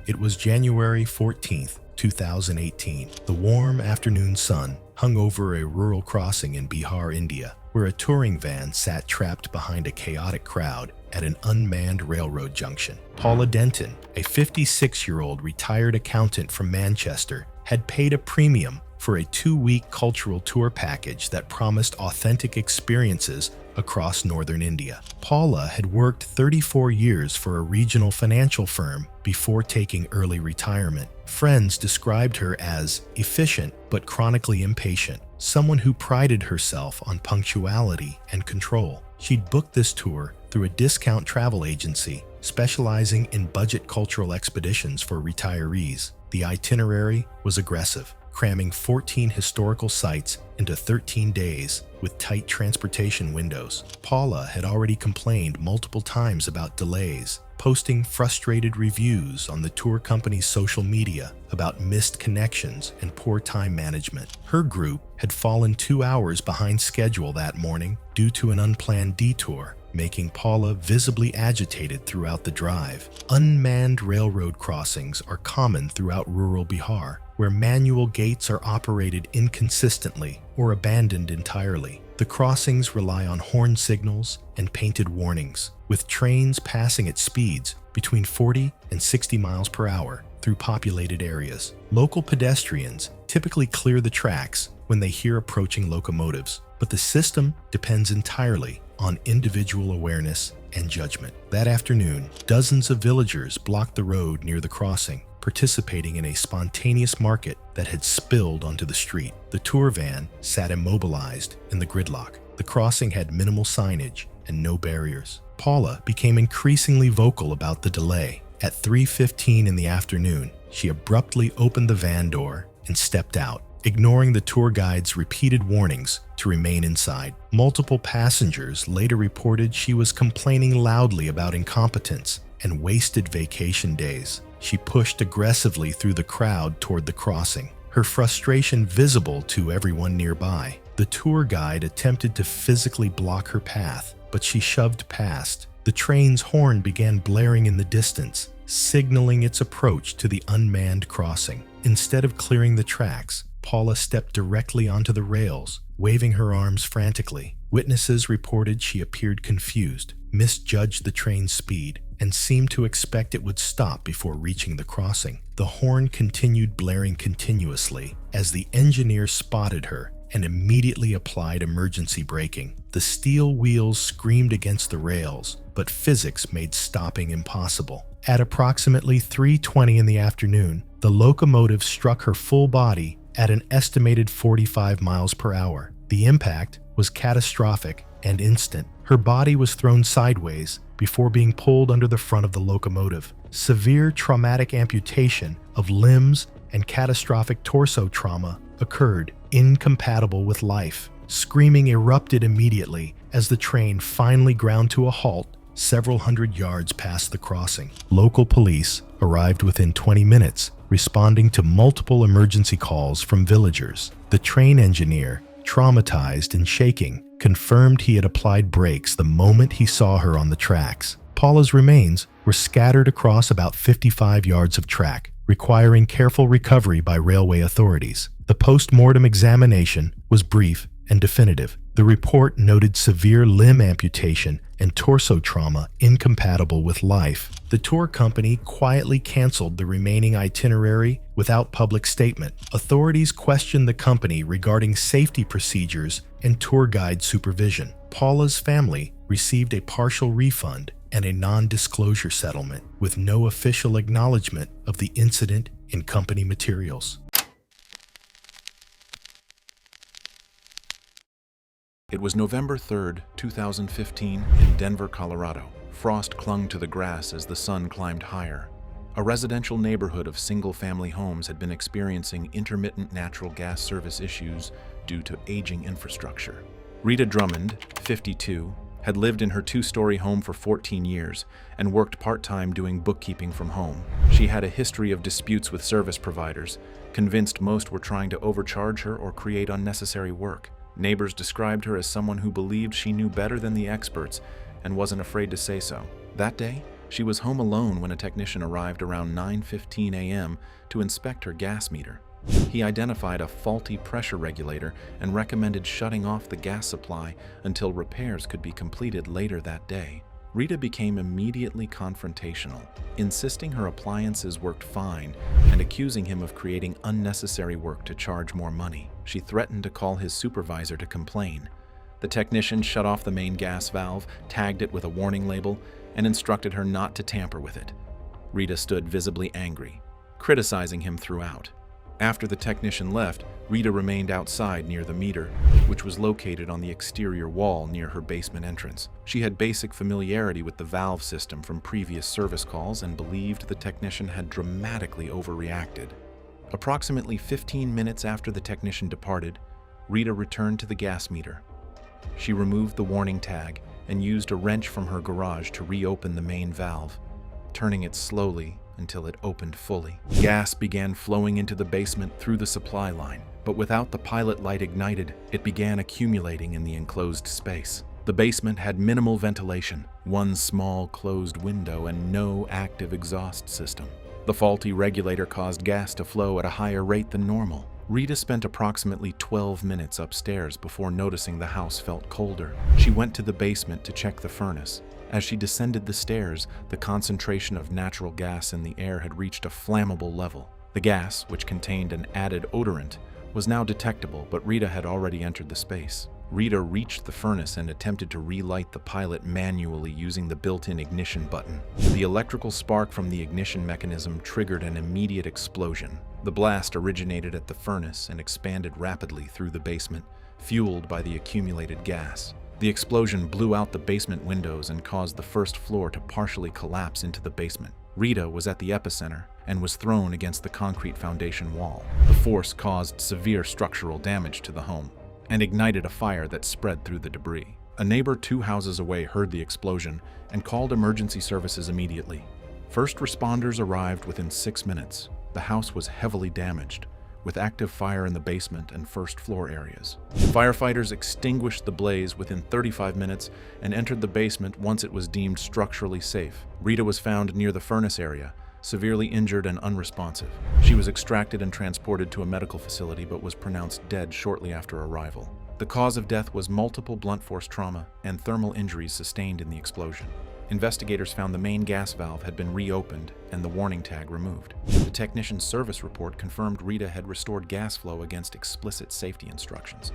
It was January 14th, 2018. The warm afternoon sun hung over a rural crossing in Bihar, India, where a touring van sat trapped behind a chaotic crowd at an unmanned railroad junction. Paula Denton, a 56-year-old retired accountant from Manchester, had paid a premium for a 2-week cultural tour package that promised authentic experiences across northern India. Paula had worked 34 years for a regional financial firm before taking early retirement. Friends described her as efficient but chronically impatient, someone who prided herself on punctuality and control. She'd booked this tour through a discount travel agency specializing in budget cultural expeditions for retirees. The itinerary was aggressive, cramming 14 historical sites into 13 days with tight transportation windows. Paula had already complained multiple times about delays, posting frustrated reviews on the tour company's social media about missed connections and poor time management. Her group had fallen 2 hours behind schedule that morning due to an unplanned detour, making Paula visibly agitated throughout the drive. Unmanned railroad crossings are common throughout rural Bihar, where manual gates are operated inconsistently or abandoned entirely. The crossings rely on horn signals and painted warnings, with trains passing at speeds between 40 and 60 miles per hour through populated areas. Local pedestrians typically clear the tracks when they hear approaching locomotives, but the system depends entirely on individual awareness and judgment. That afternoon, dozens of villagers blocked the road near the crossing, participating in a spontaneous market that had spilled onto the street. The tour van sat immobilized in the gridlock. The crossing had minimal signage and no barriers. Paula became increasingly vocal about the delay. At 3:15 in the afternoon, she abruptly opened the van door and stepped out, ignoring the tour guide's repeated warnings to remain inside. Multiple passengers later reported she was complaining loudly about incompetence and wasted vacation days. She pushed aggressively through the crowd toward the crossing, her frustration visible to everyone nearby. The tour guide attempted to physically block her path, but she shoved past. The train's horn began blaring in the distance, signaling its approach to the unmanned crossing. Instead of clearing the tracks, Paula stepped directly onto the rails, waving her arms frantically. Witnesses reported she appeared confused, misjudged the train's speed, and seemed to expect it would stop before reaching the crossing. The horn continued blaring continuously as the engineer spotted her and immediately applied emergency braking. The steel wheels screamed against the rails, but physics made stopping impossible. At approximately 3:20 in the afternoon, the locomotive struck her full body at an estimated 45 miles per hour. The impact was catastrophic and instant. Her body was thrown sideways before being pulled under the front of the locomotive. Severe traumatic amputation of limbs and catastrophic torso trauma occurred, incompatible with life. Screaming erupted immediately as the train finally ground to a halt several hundred yards past the crossing. Local police arrived within 20 minutes, responding to multiple emergency calls from villagers. The train engineer, traumatized and shaking, confirmed he had applied brakes the moment he saw her on the tracks. Paula's remains were scattered across about 55 yards of track, requiring careful recovery by railway authorities. The post-mortem examination was brief and definitive. The report noted severe limb amputation and torso trauma incompatible with life. The tour company quietly canceled the remaining itinerary without public statement. Authorities questioned the company regarding safety procedures and tour guide supervision. Paula's family received a partial refund and a non-disclosure settlement, with no official acknowledgement of the incident in company materials. It was November 3rd, 2015, in Denver, Colorado. Frost clung to the grass as the sun climbed higher. A residential neighborhood of single-family homes had been experiencing intermittent natural gas service issues due to aging infrastructure. Rita Drummond, 52, had lived in her two-story home for 14 years and worked part-time doing bookkeeping from home. She had a history of disputes with service providers, convinced most were trying to overcharge her or create unnecessary work. Neighbors described her as someone who believed she knew better than the experts and wasn't afraid to say so. That day, she was home alone when a technician arrived around 9:15 a.m. to inspect her gas meter. He identified a faulty pressure regulator and recommended shutting off the gas supply until repairs could be completed later that day. Rita became immediately confrontational, insisting her appliances worked fine and accusing him of creating unnecessary work to charge more money. She threatened to call his supervisor to complain. The technician shut off the main gas valve, tagged it with a warning label, and instructed her not to tamper with it. Rita stood visibly angry, criticizing him throughout. After the technician left, Rita remained outside near the meter, which was located on the exterior wall near her basement entrance. She had basic familiarity with the valve system from previous service calls and believed the technician had dramatically overreacted. Approximately 15 minutes after the technician departed, Rita returned to the gas meter. She removed the warning tag and used a wrench from her garage to reopen the main valve, turning it slowly until it opened fully. Gas began flowing into the basement through the supply line, but without the pilot light ignited, it began accumulating in the enclosed space. The basement had minimal ventilation, one small closed window, and no active exhaust system. The faulty regulator caused gas to flow at a higher rate than normal. Rita spent approximately 12 minutes upstairs before noticing the house felt colder. She went to the basement to check the furnace. As she descended the stairs, the concentration of natural gas in the air had reached a flammable level. The gas, which contained an added odorant, was now detectable, but Rita had already entered the space. Rita reached the furnace and attempted to relight the pilot manually using the built-in ignition button. The electrical spark from the ignition mechanism triggered an immediate explosion. The blast originated at the furnace and expanded rapidly through the basement, fueled by the accumulated gas. The explosion blew out the basement windows and caused the first floor to partially collapse into the basement. Rita was at the epicenter and was thrown against the concrete foundation wall. The force caused severe structural damage to the home and ignited a fire that spread through the debris. A neighbor 2 houses away heard the explosion and called emergency services immediately. First responders arrived within 6 minutes. The house was heavily damaged, with active fire in the basement and first floor areas. Firefighters extinguished the blaze within 35 minutes and entered the basement once it was deemed structurally safe. Rita was found near the furnace area, severely injured and unresponsive. She was extracted and transported to a medical facility but was pronounced dead shortly after arrival. The cause of death was multiple blunt force trauma and thermal injuries sustained in the explosion. Investigators found the main gas valve had been reopened and the warning tag removed. The technician's service report confirmed Rita had restored gas flow against explicit safety instructions.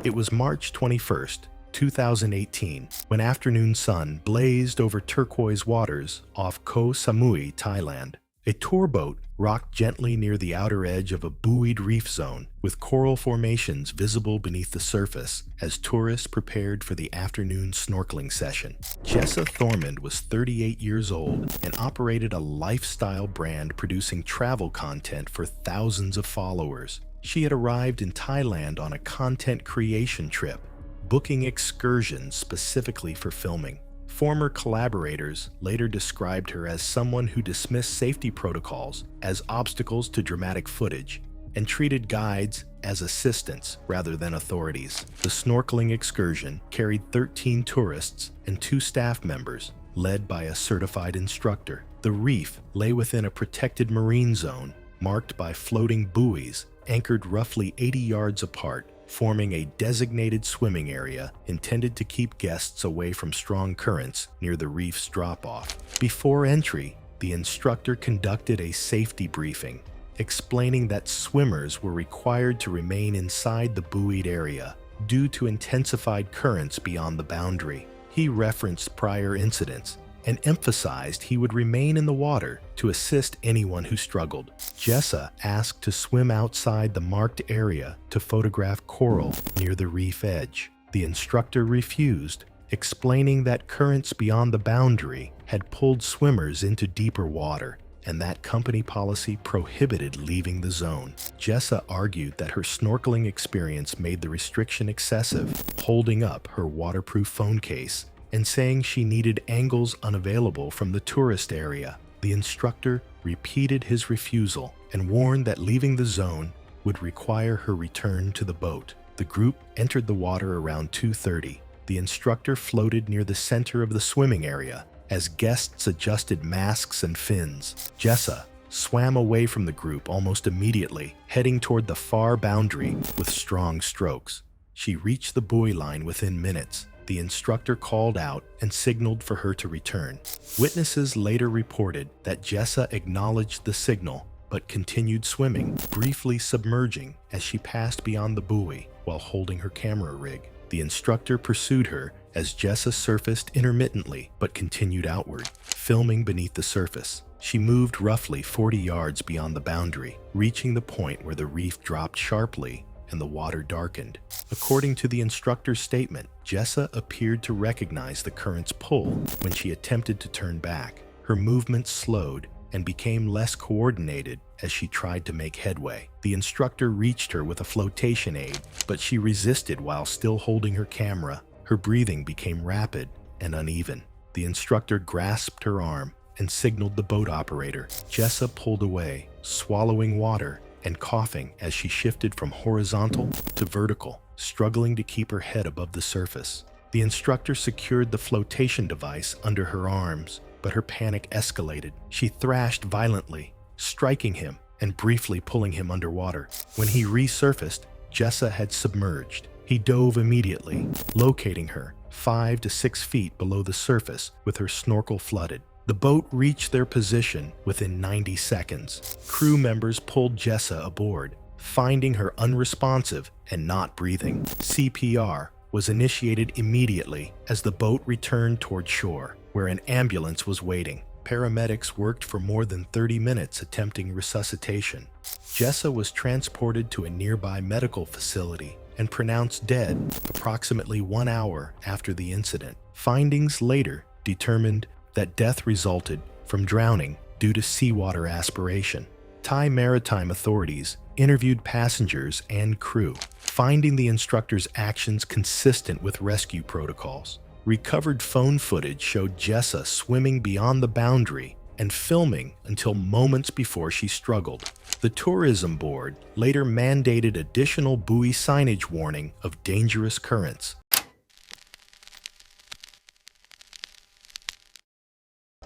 It was March 21st, 2018, when afternoon sun blazed over turquoise waters off Koh Samui, Thailand. A tour boat rocked gently near the outer edge of a buoyed reef zone, with coral formations visible beneath the surface as tourists prepared for the afternoon snorkeling session. Jessa Thormond was 38 years old and operated a lifestyle brand producing travel content for thousands of followers. She had arrived in Thailand on a content creation trip, booking excursions specifically for filming. Former collaborators later described her as someone who dismissed safety protocols as obstacles to dramatic footage and treated guides as assistants rather than authorities. The snorkeling excursion carried 13 tourists and 2 staff members, led by a certified instructor. The reef lay within a protected marine zone marked by floating buoys anchored roughly 80 yards apart, forming a designated swimming area intended to keep guests away from strong currents near the reef's drop-off. Before entry, the instructor conducted a safety briefing, explaining that swimmers were required to remain inside the buoyed area due to intensified currents beyond the boundary. He referenced prior incidents and emphasized he would remain in the water to assist anyone who struggled. Jessa asked to swim outside the marked area to photograph coral near the reef edge. The instructor refused, explaining that currents beyond the boundary had pulled swimmers into deeper water. and that company policy prohibited leaving the zone. Jessa argued that her snorkeling experience made the restriction excessive, holding up her waterproof phone case and saying she needed angles unavailable from the tourist area. The instructor repeated his refusal and warned that leaving the zone would require her return to the boat. The group entered the water around 2:30. The instructor floated near the center of the swimming area as guests adjusted masks and fins. Jessa swam away from the group almost immediately, heading toward the far boundary with strong strokes. She reached the buoy line within minutes. The instructor called out and signaled for her to return. Witnesses later reported that Jessa acknowledged the signal but continued swimming, briefly submerging as she passed beyond the buoy while holding her camera rig. The instructor pursued her as Jessa surfaced intermittently but continued outward, filming beneath the surface. She moved roughly 40 yards beyond the boundary, reaching the point where the reef dropped sharply and the water darkened. According to the instructor's statement, Jessa appeared to recognize the current's pull when she attempted to turn back. Her movement slowed and became less coordinated as she tried to make headway. The instructor reached her with a flotation aid, but she resisted while still holding her camera. Her breathing became rapid and uneven. The instructor grasped her arm and signaled the boat operator. Jessa pulled away, swallowing water and coughing as she shifted from horizontal to vertical, struggling to keep her head above the surface. The instructor secured the flotation device under her arms, but her panic escalated. She thrashed violently, striking him and briefly pulling him underwater. When he resurfaced, Jessa had submerged. He dove immediately, locating her 5 to 6 feet below the surface with her snorkel flooded. The boat reached their position within 90 seconds. Crew members pulled Jessa aboard, finding her unresponsive and not breathing. CPR was initiated immediately as the boat returned toward shore, where an ambulance was waiting. Paramedics worked for more than 30 minutes attempting resuscitation. Jessa was transported to a nearby medical facility and pronounced dead approximately 1 hour after the incident. Findings later determined that death resulted from drowning due to seawater aspiration. Thai maritime authorities interviewed passengers and crew, finding the instructor's actions consistent with rescue protocols. Recovered phone footage showed Jessa swimming beyond the boundary and filming until moments before she struggled. The tourism board later mandated additional buoy signage warning of dangerous currents.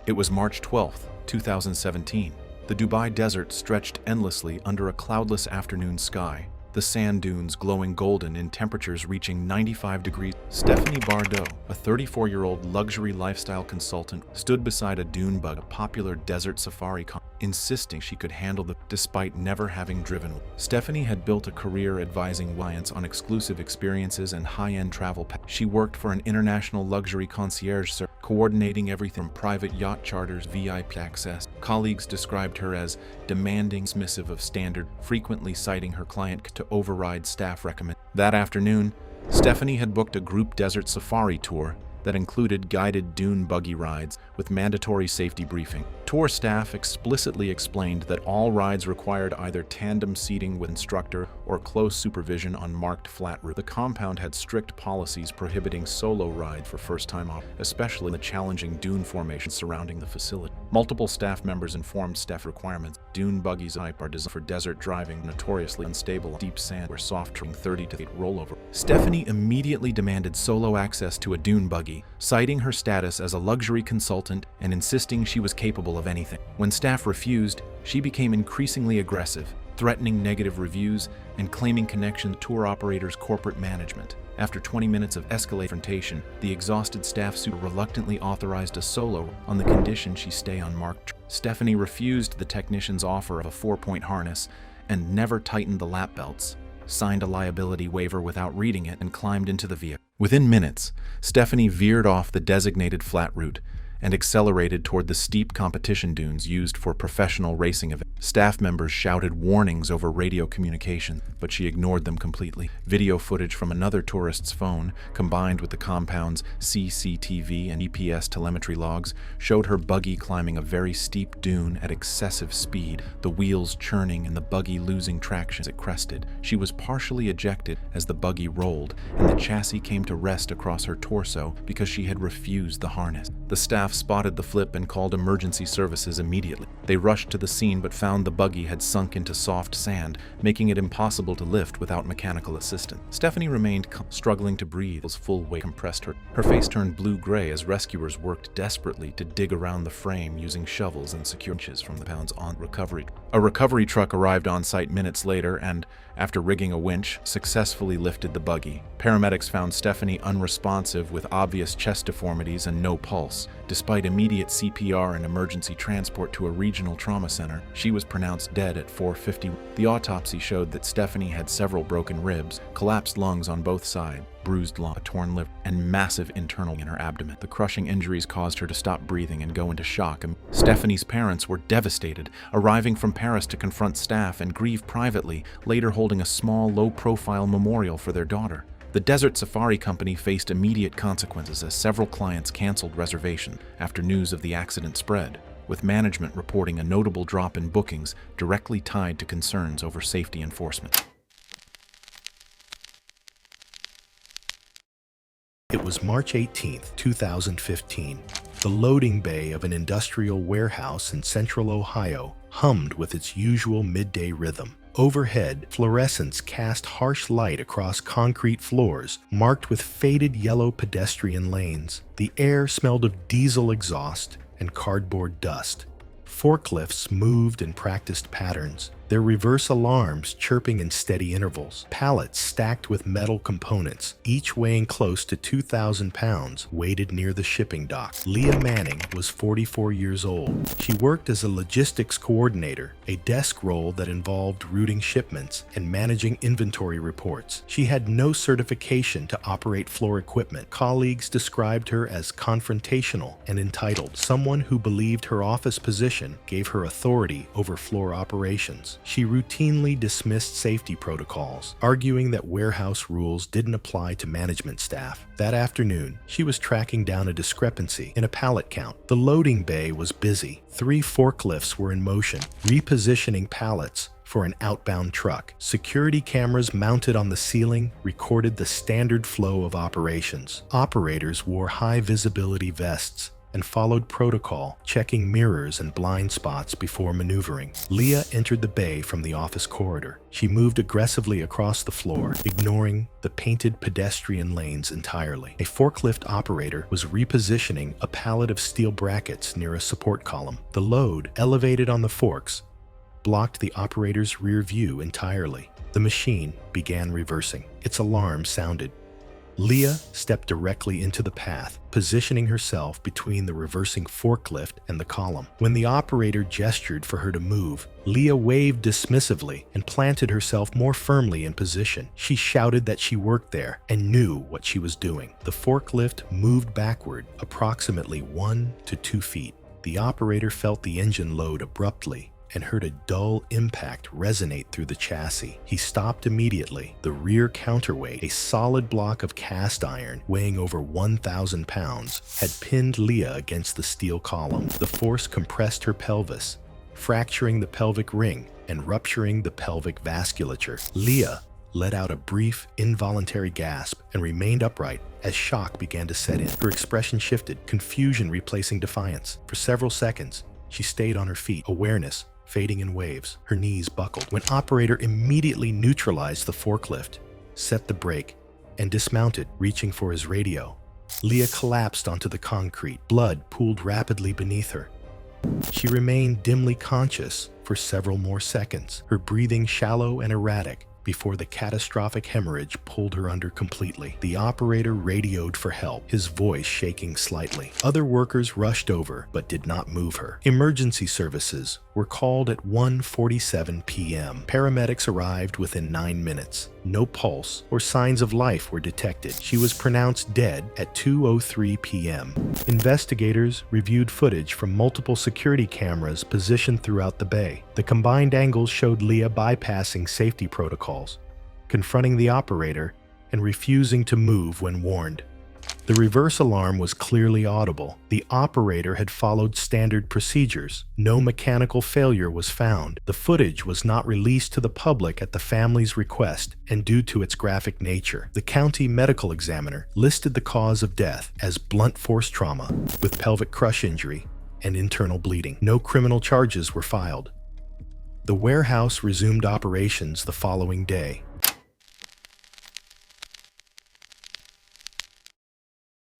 It was March 12, 2017. The Dubai desert stretched endlessly under a cloudless afternoon sky, the sand dunes glowing golden in temperatures reaching 95 degrees. Stephanie Bardot, a 34-year-old luxury lifestyle consultant, stood beside a dune buggy, a popular desert safari insisting she could handle them despite never having driven one. Stephanie had built a career advising clients on exclusive experiences and high-end travel packages. She worked for an international luxury concierge service, coordinating everything from private yacht charters, VIP access. Colleagues described her as demanding, dismissive of standard, frequently citing her client to override staff recommendations. That afternoon, Stephanie had booked a group desert safari tour that included guided dune buggy rides with mandatory safety briefing. Tour staff explicitly explained that all rides required either tandem seating with instructor or close supervision on marked flat routes. The compound had strict policies prohibiting solo rides for first-time operators, especially in the challenging dune formation surrounding the facility. Multiple staff members informed staff requirements. Dune buggies are designed for desert driving, notoriously unstable, deep sand where soft terrain 30 to 8 rollover. Stephanie immediately demanded solo access to a dune buggy, citing her status as a luxury consultant and insisting she was capable of anything. When staff refused, she became increasingly aggressive, threatening negative reviews and claiming connection to tour operators' corporate management. After 20 minutes of escalated confrontation, the exhausted staff reluctantly authorized a solo on the condition she stay on marked. Stephanie refused the technician's offer of a 4-point harness and never tightened the lap belts, signed a liability waiver without reading it, and climbed into the vehicle. Within minutes, Stephanie veered off the designated flat route and accelerated toward the steep competition dunes used for professional racing events. Staff members shouted warnings over radio communication, but she ignored them completely. Video footage from another tourist's phone, combined with the compound's CCTV and GPS telemetry logs, showed her buggy climbing a very steep dune at excessive speed, the wheels churning and the buggy losing traction as it crested. She was partially ejected as the buggy rolled, and the chassis came to rest across her torso because she had refused the harness. The staff spotted the flip and called emergency services immediately. They rushed to the scene but found the buggy had sunk into soft sand, making it impossible to lift without mechanical assistance. Stephanie remained struggling to breathe as full weight compressed her. Her face turned blue-gray as rescuers worked desperately to dig around the frame using shovels and secure inches from the pounds on recovery. A recovery truck arrived on site minutes later and, after rigging a winch, successfully lifted the buggy. Paramedics found Stephanie unresponsive with obvious chest deformities and no pulse. Despite immediate CPR and emergency transport to a regional trauma center, she was pronounced dead at 4:50. The autopsy showed that Stephanie had several broken ribs, collapsed lungs on both sides, bruised lung, a torn liver, and massive internal in her abdomen. The crushing injuries caused her to stop breathing and go into shock. Stephanie's parents were devastated, arriving from Paris to confront staff and grieve privately, later holding a small, low-profile memorial for their daughter. The Desert Safari Company faced immediate consequences as several clients canceled reservations after news of the accident spread, with management reporting a notable drop in bookings directly tied to concerns over safety enforcement. It was March 18, 2015. The loading bay of an industrial warehouse in central Ohio hummed with its usual midday rhythm. Overhead, fluorescents cast harsh light across concrete floors marked with faded yellow pedestrian lanes. The air smelled of diesel exhaust and cardboard dust. Forklifts moved in practiced patterns, their reverse alarms chirping in steady intervals. Pallets stacked with metal components, each weighing close to 2,000 pounds, waited near the shipping dock. Leah Manning was 44 years old. She worked as a logistics coordinator, a desk role that involved routing shipments and managing inventory reports. She had no certification to operate floor equipment. Colleagues described her as confrontational and entitled, someone who believed her office position gave her authority over floor operations. She routinely dismissed safety protocols, arguing that warehouse rules didn't apply to management staff. That afternoon, she was tracking down a discrepancy in a pallet count. The loading bay was busy. 3 forklifts were in motion, repositioning pallets for an outbound truck. Security cameras mounted on the ceiling recorded the standard flow of operations. Operators wore high-visibility vests and followed protocol, checking mirrors and blind spots before maneuvering. Leah entered the bay from the office corridor. She moved aggressively across the floor, ignoring the painted pedestrian lanes entirely. A forklift operator was repositioning a pallet of steel brackets near a support column. The load, elevated on the forks, blocked the operator's rear view entirely. The machine began reversing. Its alarm sounded. Leah stepped directly into the path, positioning herself between the reversing forklift and the column. When the operator gestured for her to move, Leah waved dismissively and planted herself more firmly in position. She shouted that she worked there and knew what she was doing. The forklift moved backward approximately 1 to 2 feet. The operator felt the engine load abruptly and heard a dull impact resonate through the chassis. He stopped immediately. The rear counterweight, a solid block of cast iron weighing over 1,000 pounds, had pinned Leah against the steel column. The force compressed her pelvis, fracturing the pelvic ring and rupturing the pelvic vasculature. Leah let out a brief, involuntary gasp and remained upright as shock began to set in. Her expression shifted, confusion replacing defiance. For several seconds, she stayed on her feet, awareness fading in waves. Her knees buckled when operator immediately neutralized the forklift, set the brake, and dismounted, reaching for his radio. Leah collapsed onto the concrete. Blood pooled rapidly beneath her. She remained dimly conscious for several more seconds, her breathing shallow and erratic, before the catastrophic hemorrhage pulled her under completely. The operator radioed for help, his voice shaking slightly. Other workers rushed over, but did not move her. Emergency services were called at 1:47 p.m. Paramedics arrived within 9 minutes. No pulse or signs of life were detected. She was pronounced dead at 2:03 p.m. Investigators reviewed footage from multiple security cameras positioned throughout the bay. The combined angles showed Leah bypassing safety protocols, confronting the operator, and refusing to move when warned. The reverse alarm was clearly audible. The operator had followed standard procedures. No mechanical failure was found. The footage was not released to the public at the family's request and due to its graphic nature. The county medical examiner listed the cause of death as blunt force trauma with pelvic crush injury and internal bleeding. No criminal charges were filed. The warehouse resumed operations the following day.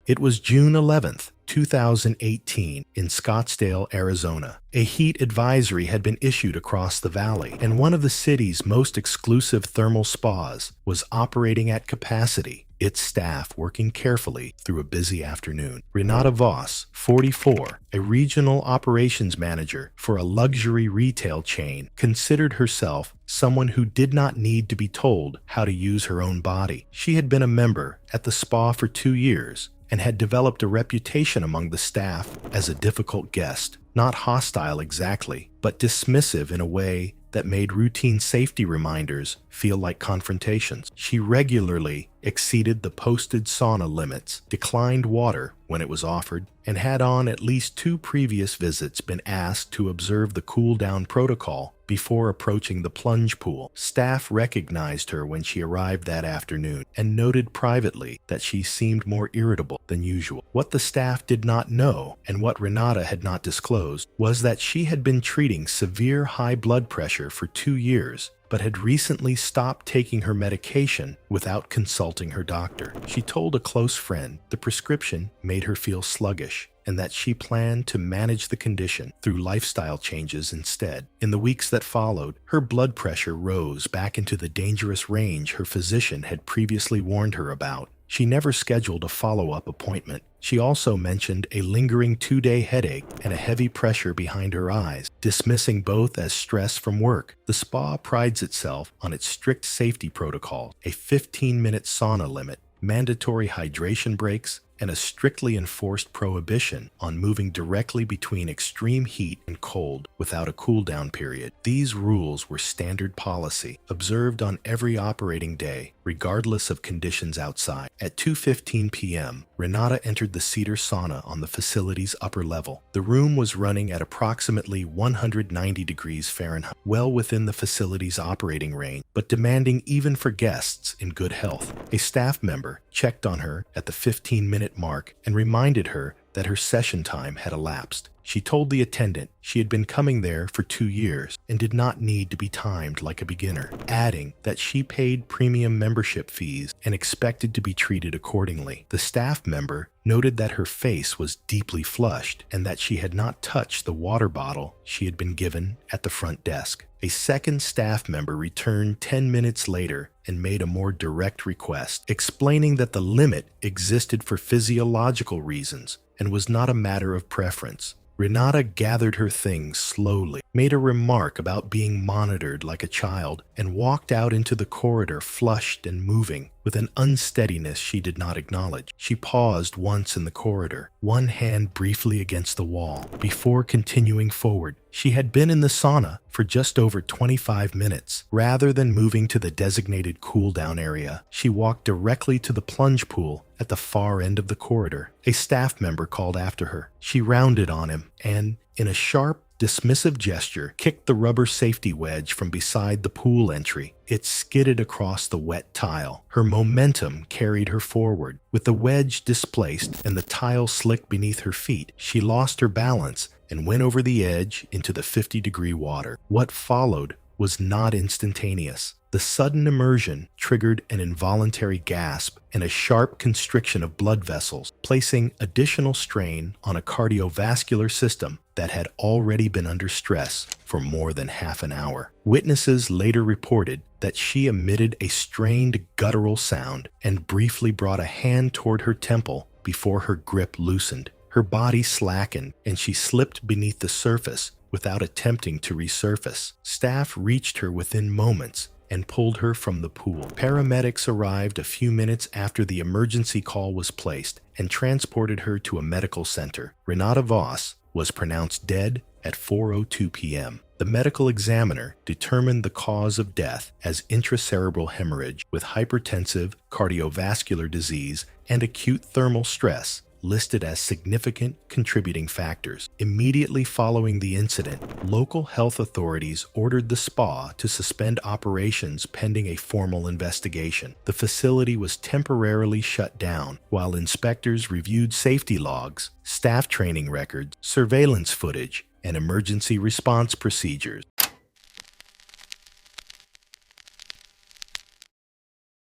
It was June 11th, 2018, in Scottsdale, Arizona. A heat advisory had been issued across the valley, and one of the city's most exclusive thermal spas was operating at capacity, its staff working carefully through a busy afternoon. Renata Voss, 44, a regional operations manager for a luxury retail chain, considered herself someone who did not need to be told how to use her own body. She had been a member at the spa for 2 years, and had developed a reputation among the staff as a difficult guest, not hostile exactly, but dismissive in a way that made routine safety reminders feel like confrontations. She regularly exceeded the posted sauna limits, declined water when it was offered, and had on at least 2 previous visits been asked to observe the cool-down protocol before approaching the plunge pool. Staff recognized her when she arrived that afternoon and noted privately that she seemed more irritable than usual. What the staff did not know, and what Renata had not disclosed, was that she had been treating severe high blood pressure for 2 years, but had recently stopped taking her medication without consulting her doctor. She told a close friend the prescription made her feel sluggish, and that she planned to manage the condition through lifestyle changes instead. In the weeks that followed, her blood pressure rose back into the dangerous range her physician had previously warned her about. She never scheduled a follow-up appointment. She also mentioned a lingering 2-day headache and a heavy pressure behind her eyes, dismissing both as stress from work. The spa prides itself on its strict safety protocols, a 15-minute sauna limit, mandatory hydration breaks, and a strictly enforced prohibition on moving directly between extreme heat and cold without a cool-down period. These rules were standard policy, observed on every operating day, regardless of conditions outside. At 2:15 p.m., Renata entered the cedar sauna on the facility's upper level. The room was running at approximately 190 degrees Fahrenheit, well within the facility's operating range, but demanding even for guests in good health. A staff member checked on her at the 15-minute mark and reminded her that her session time had elapsed. She told the attendant she had been coming there for 2 years and did not need to be timed like a beginner, adding that she paid premium membership fees and expected to be treated accordingly. The staff member noted that her face was deeply flushed and that she had not touched the water bottle she had been given at the front desk. A second staff member returned 10 minutes later and made a more direct request, explaining that the limit existed for physiological reasons and was not a matter of preference. Renata gathered her things slowly, made a remark about being monitored like a child, and walked out into the corridor flushed and moving with an unsteadiness she did not acknowledge. She paused once in the corridor, one hand briefly against the wall, before continuing forward. She had been in the sauna for just over 25 minutes. Rather than moving to the designated cool-down area, she walked directly to the plunge pool at the far end of the corridor. A staff member called after her. She rounded on him and, in a sharp, dismissive gesture, kicked the rubber safety wedge from beside the pool entry. It skidded across the wet tile. Her momentum carried her forward. With the wedge displaced and the tile slick beneath her feet, she lost her balance and went over the edge into the 50-degree water. What followed was not instantaneous. The sudden immersion triggered an involuntary gasp and a sharp constriction of blood vessels, placing additional strain on a cardiovascular system that had already been under stress for more than half an hour. Witnesses later reported that she emitted a strained guttural sound and briefly brought a hand toward her temple before her grip loosened. Her body slackened and she slipped beneath the surface without attempting to resurface. Staff reached her within moments and pulled her from the pool. Paramedics arrived a few minutes after the emergency call was placed and transported her to a medical center. Renata Voss was pronounced dead at 4:02 p.m. The medical examiner determined the cause of death as intracerebral hemorrhage with hypertensive cardiovascular disease and acute thermal stress, listed as significant contributing factors. Immediately following the incident, local health authorities ordered the spa to suspend operations pending a formal investigation. The facility was temporarily shut down while inspectors reviewed safety logs, staff training records, surveillance footage, and emergency response procedures.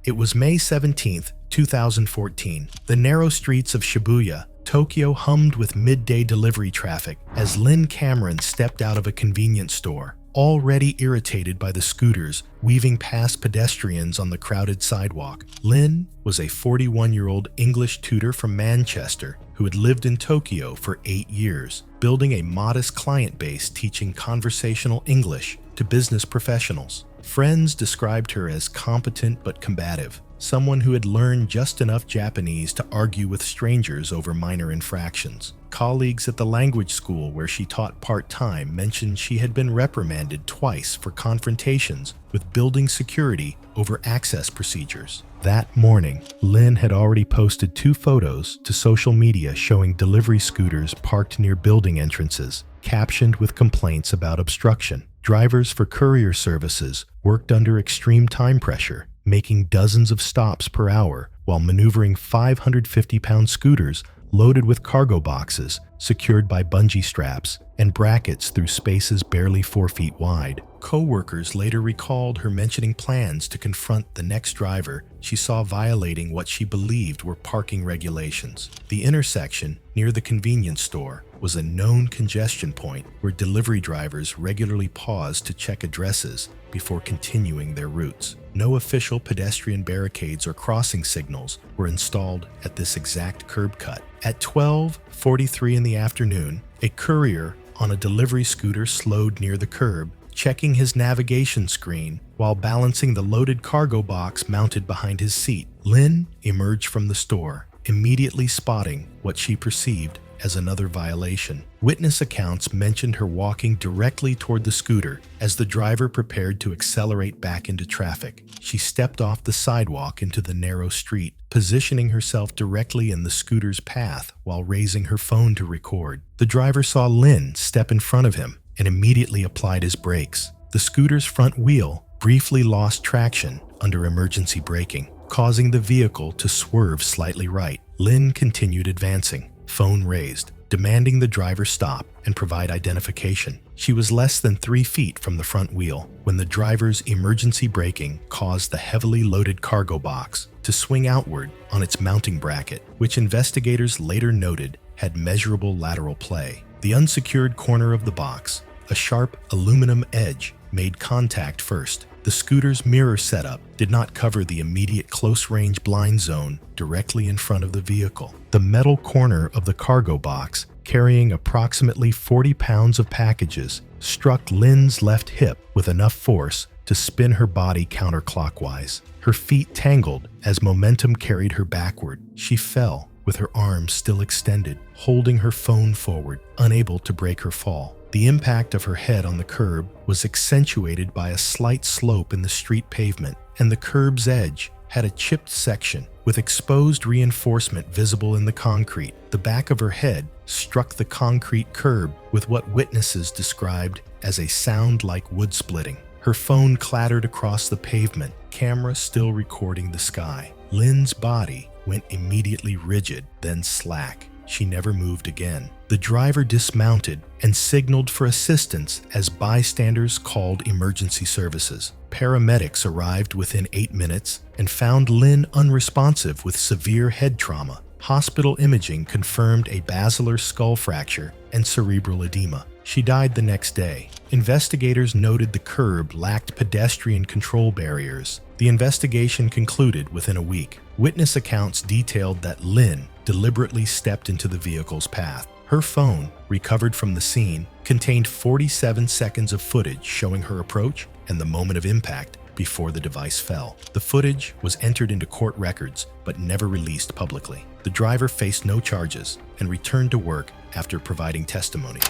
It was May 17, 2014. The narrow streets of Shibuya, Tokyo hummed with midday delivery traffic as Lynn Cameron stepped out of a convenience store, already irritated by the scooters weaving past pedestrians on the crowded sidewalk. Lynn was a 41-year-old English tutor from Manchester who had lived in Tokyo for 8 years, building a modest client base teaching conversational English to business professionals. Friends described her as competent but combative, someone who had learned just enough Japanese to argue with strangers over minor infractions. Colleagues at the language school where she taught part-time mentioned she had been reprimanded twice for confrontations with building security over access procedures. That morning, Lynn had already posted 2 photos to social media showing delivery scooters parked near building entrances, captioned with complaints about obstruction. Drivers for courier services worked under extreme time pressure, making dozens of stops per hour while maneuvering 550-pound scooters loaded with cargo boxes secured by bungee straps and brackets through spaces barely 4 feet wide. Co-workers later recalled her mentioning plans to confront the next driver she saw violating what she believed were parking regulations. The intersection near the convenience store was a known congestion point where delivery drivers regularly paused to check addresses before continuing their routes. No official pedestrian barricades or crossing signals were installed at this exact curb cut. At 12:43 in the afternoon, a courier on a delivery scooter slowed near the curb, checking his navigation screen while balancing the loaded cargo box mounted behind his seat. Lynn emerged from the store, immediately spotting what she perceived as another violation. Witness accounts mentioned her walking directly toward the scooter as the driver prepared to accelerate back into traffic. She stepped off the sidewalk into the narrow street, positioning herself directly in the scooter's path while raising her phone to record. The driver saw Lynn step in front of him and immediately applied his brakes. The scooter's front wheel briefly lost traction under emergency braking, causing the vehicle to swerve slightly right. Lynn continued advancing, phone raised, demanding the driver stop and provide identification. She was less than 3 feet from the front wheel when the driver's emergency braking caused the heavily loaded cargo box to swing outward on its mounting bracket, which investigators later noted had measurable lateral play. The unsecured corner of the box, a sharp aluminum edge, made contact first. The scooter's mirror setup did not cover the immediate close-range blind zone directly in front of the vehicle. The metal corner of the cargo box, carrying approximately 40 pounds of packages, struck Lynn's left hip with enough force to spin her body counterclockwise. Her feet tangled as momentum carried her backward. She fell with her arms still extended, holding her phone forward, unable to break her fall. The impact of her head on the curb was accentuated by a slight slope in the street pavement, and the curb's edge had a chipped section with exposed reinforcement visible in the concrete. The back of her head struck the concrete curb with what witnesses described as a sound like wood splitting. Her phone clattered across the pavement, camera still recording the sky. Lynn's body went immediately rigid, then slack. She never moved again. The driver dismounted and signaled for assistance as bystanders called emergency services. Paramedics arrived within 8 minutes and found Lynn unresponsive with severe head trauma. Hospital imaging confirmed a basilar skull fracture and cerebral edema. She died the next day. Investigators noted the curb lacked pedestrian control barriers. The investigation concluded within a week. Witness accounts detailed that Lynn deliberately stepped into the vehicle's path. Her phone, recovered from the scene, contained 47 seconds of footage showing her approach and the moment of impact. before the device fell. The footage was entered into court records but never released publicly. The driver faced no charges and returned to work after providing testimony.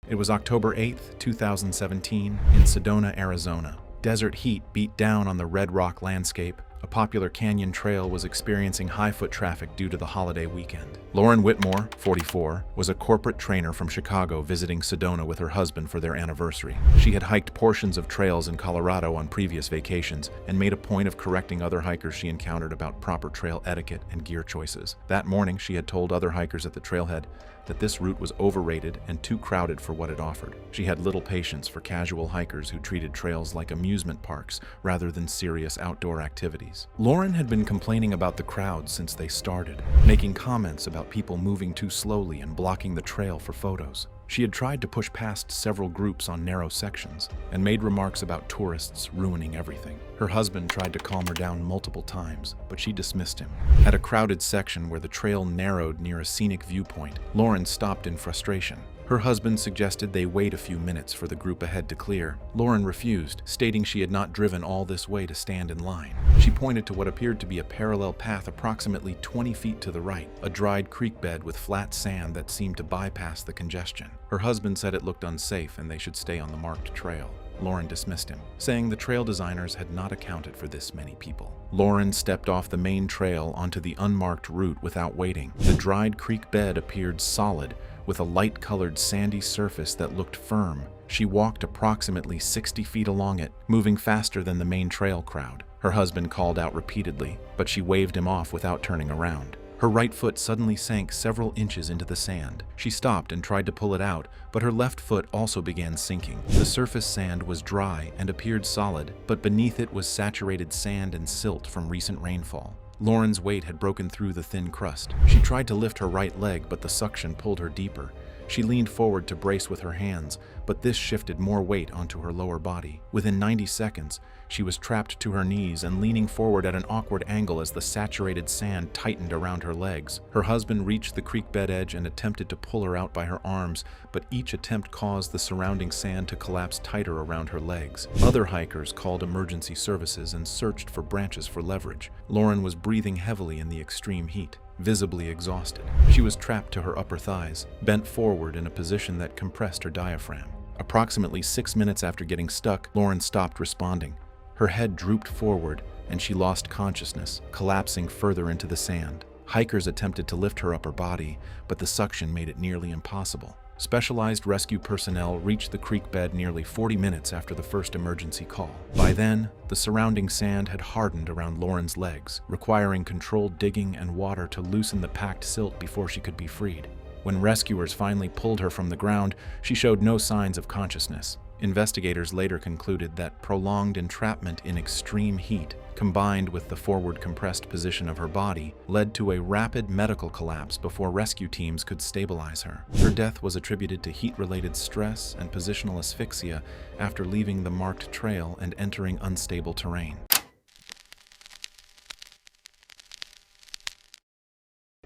It was October 8, 2017, in Sedona, Arizona. Desert heat beat down on the Red Rock landscape. A popular canyon trail was experiencing high foot traffic due to the holiday weekend. Lauren Whitmore, 44, was a corporate trainer from Chicago visiting Sedona with her husband for their anniversary. She had hiked portions of trails in Colorado on previous vacations and made a point of correcting other hikers she encountered about proper trail etiquette and gear choices. That morning, she had told other hikers at the trailhead that this route was overrated and too crowded for what it offered. She had little patience for casual hikers who treated trails like amusement parks rather than serious outdoor activities. Lauren had been complaining about the crowds since they started, making comments about people moving too slowly and blocking the trail for photos. She had tried to push past several groups on narrow sections and made remarks about tourists ruining everything. Her husband tried to calm her down multiple times, but she dismissed him. At a crowded section where the trail narrowed near a scenic viewpoint, Lauren stopped in frustration. Her husband suggested they wait a few minutes for the group ahead to clear. Lauren refused, stating she had not driven all this way to stand in line. She pointed to what appeared to be a parallel path approximately 20 feet to the right, a dried creek bed with flat sand that seemed to bypass the congestion. Her husband said it looked unsafe and they should stay on the marked trail. Lauren dismissed him, saying the trail designers had not accounted for this many people. Lauren stepped off the main trail onto the unmarked route without waiting. The dried creek bed appeared solid, with a light-colored sandy surface that looked firm. She walked approximately 60 feet along it, moving faster than the main trail crowd. Her husband called out repeatedly, but she waved him off without turning around. Her right foot suddenly sank several inches into the sand. She stopped and tried to pull it out, but her left foot also began sinking. The surface sand was dry and appeared solid, but beneath it was saturated sand and silt from recent rainfall. Lauren's weight had broken through the thin crust. She tried to lift her right leg, but the suction pulled her deeper. She leaned forward to brace with her hands, but this shifted more weight onto her lower body. Within 90 seconds, she was trapped to her knees and leaning forward at an awkward angle as the saturated sand tightened around her legs. Her husband reached the creek bed edge and attempted to pull her out by her arms, but each attempt caused the surrounding sand to collapse tighter around her legs. Other hikers called emergency services and searched for branches for leverage. Lauren was breathing heavily in the extreme heat, visibly exhausted. She was trapped to her upper thighs, bent forward in a position that compressed her diaphragm. Approximately 6 minutes after getting stuck, Lauren stopped responding. Her head drooped forward, and she lost consciousness, collapsing further into the sand. Hikers attempted to lift her up her body, but the suction made it nearly impossible. Specialized rescue personnel reached the creek bed nearly 40 minutes after the first emergency call. By then, the surrounding sand had hardened around Lauren's legs, requiring controlled digging and water to loosen the packed silt before she could be freed. When rescuers finally pulled her from the ground, she showed no signs of consciousness. Investigators later concluded that prolonged entrapment in extreme heat, combined with the forward compressed position of her body, led to a rapid medical collapse before rescue teams could stabilize her. Her death was attributed to heat-related stress and positional asphyxia after leaving the marked trail and entering unstable terrain.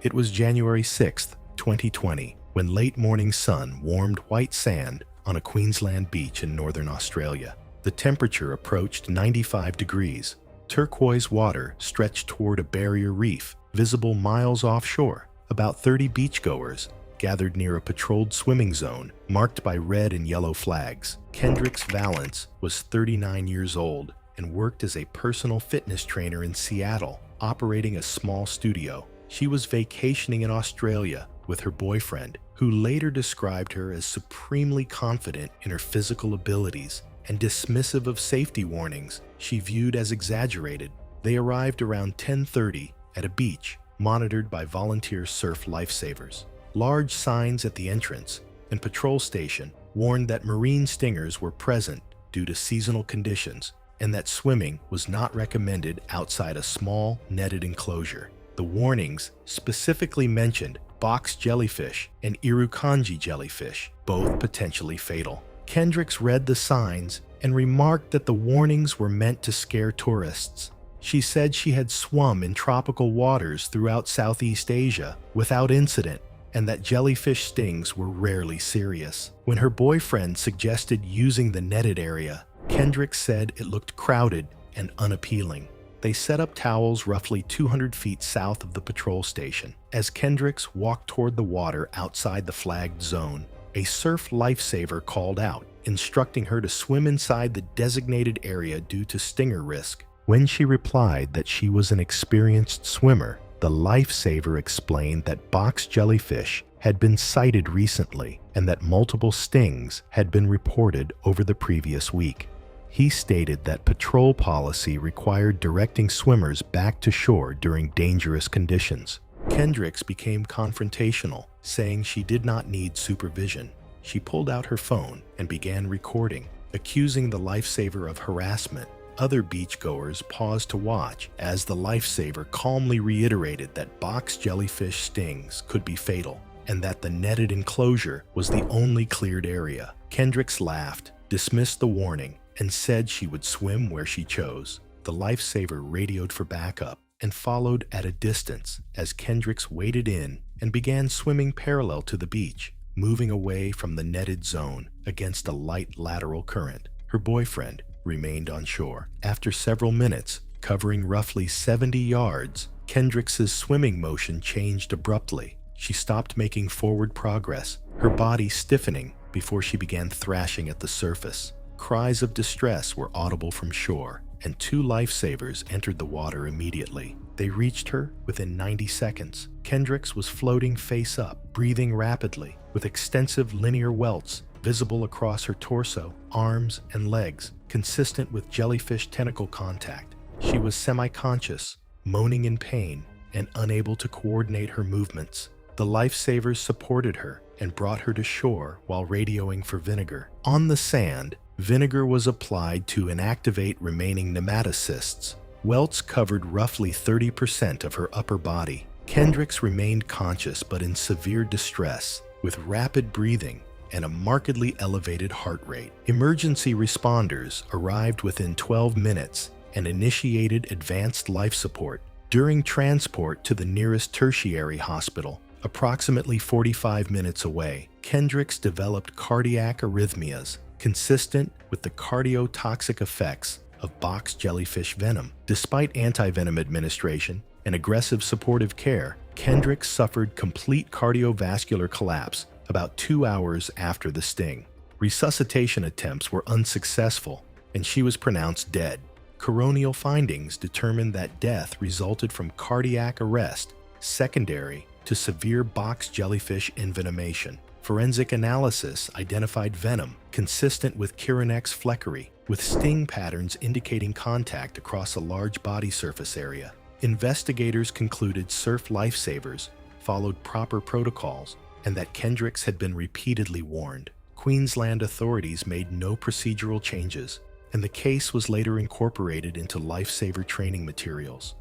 It was January 6, 2020, when late morning sun warmed white sand on a Queensland beach in northern Australia. The temperature approached 95 degrees. Turquoise water stretched toward a barrier reef, visible miles offshore. About 30 beachgoers gathered near a patrolled swimming zone marked by red and yellow flags. Kendrix Valance was 39 years old and worked as a personal fitness trainer in Seattle, operating a small studio. She was vacationing in Australia with her boyfriend, who later described her as supremely confident in her physical abilities and dismissive of safety warnings she viewed as exaggerated. They arrived around 10:30 at a beach monitored by volunteer surf lifesavers. Large signs at the entrance and patrol station warned that marine stingers were present due to seasonal conditions and that swimming was not recommended outside a small netted enclosure. The warnings specifically mentioned box jellyfish and irukandji jellyfish, both potentially fatal. Kendricks read the signs and remarked that the warnings were meant to scare tourists. She said she had swum in tropical waters throughout Southeast Asia without incident and that jellyfish stings were rarely serious. When her boyfriend suggested using the netted area, Kendrick said it looked crowded and unappealing. They set up towels roughly 200 feet south of the patrol station. As Kendricks walked toward the water outside the flagged zone, a surf lifesaver called out, instructing her to swim inside the designated area due to stinger risk. When she replied that she was an experienced swimmer, the lifesaver explained that box jellyfish had been sighted recently and that multiple stings had been reported over the previous week. He stated that patrol policy required directing swimmers back to shore during dangerous conditions. Kendricks became confrontational, saying she did not need supervision. She pulled out her phone and began recording, accusing the lifesaver of harassment. Other beachgoers paused to watch as the lifesaver calmly reiterated that box jellyfish stings could be fatal and that the netted enclosure was the only cleared area. Kendricks laughed, dismissed the warning, and said she would swim where she chose. The lifesaver radioed for backup and followed at a distance as Kendricks waded in and began swimming parallel to the beach, moving away from the netted zone against a light lateral current. Her boyfriend remained on shore. After several minutes, covering roughly 70 yards, Kendricks' swimming motion changed abruptly. She stopped making forward progress, her body stiffening before she began thrashing at the surface. Cries of distress were audible from shore, and 2 lifesavers entered the water immediately. They reached her within 90 seconds. Kendricks was floating face up, breathing rapidly, with extensive linear welts visible across her torso, arms, and legs, consistent with jellyfish tentacle contact. She was semi-conscious, moaning in pain, and unable to coordinate her movements. The lifesavers supported her and brought her to shore while radioing for vinegar. On the sand, vinegar was applied to inactivate remaining nematocysts. Welts covered roughly 30% of her upper body. Kendricks remained conscious but in severe distress, with rapid breathing and a markedly elevated heart rate. Emergency responders arrived within 12 minutes and initiated advanced life support. During transport to the nearest tertiary hospital, approximately 45 minutes away, Kendricks developed cardiac arrhythmias consistent with the cardiotoxic effects of box jellyfish venom. Despite antivenom administration and aggressive supportive care, Kendricks suffered complete cardiovascular collapse about 2 hours after the sting. Resuscitation attempts were unsuccessful, and she was pronounced dead. Coronial findings determined that death resulted from cardiac arrest, secondary to severe box jellyfish envenomation. Forensic analysis identified venom consistent with Chironex fleckeri, with sting patterns indicating contact across a large body surface area. Investigators concluded surf lifesavers followed proper protocols and that Kendricks had been repeatedly warned. Queensland authorities made no procedural changes, and the case was later incorporated into lifesaver training materials.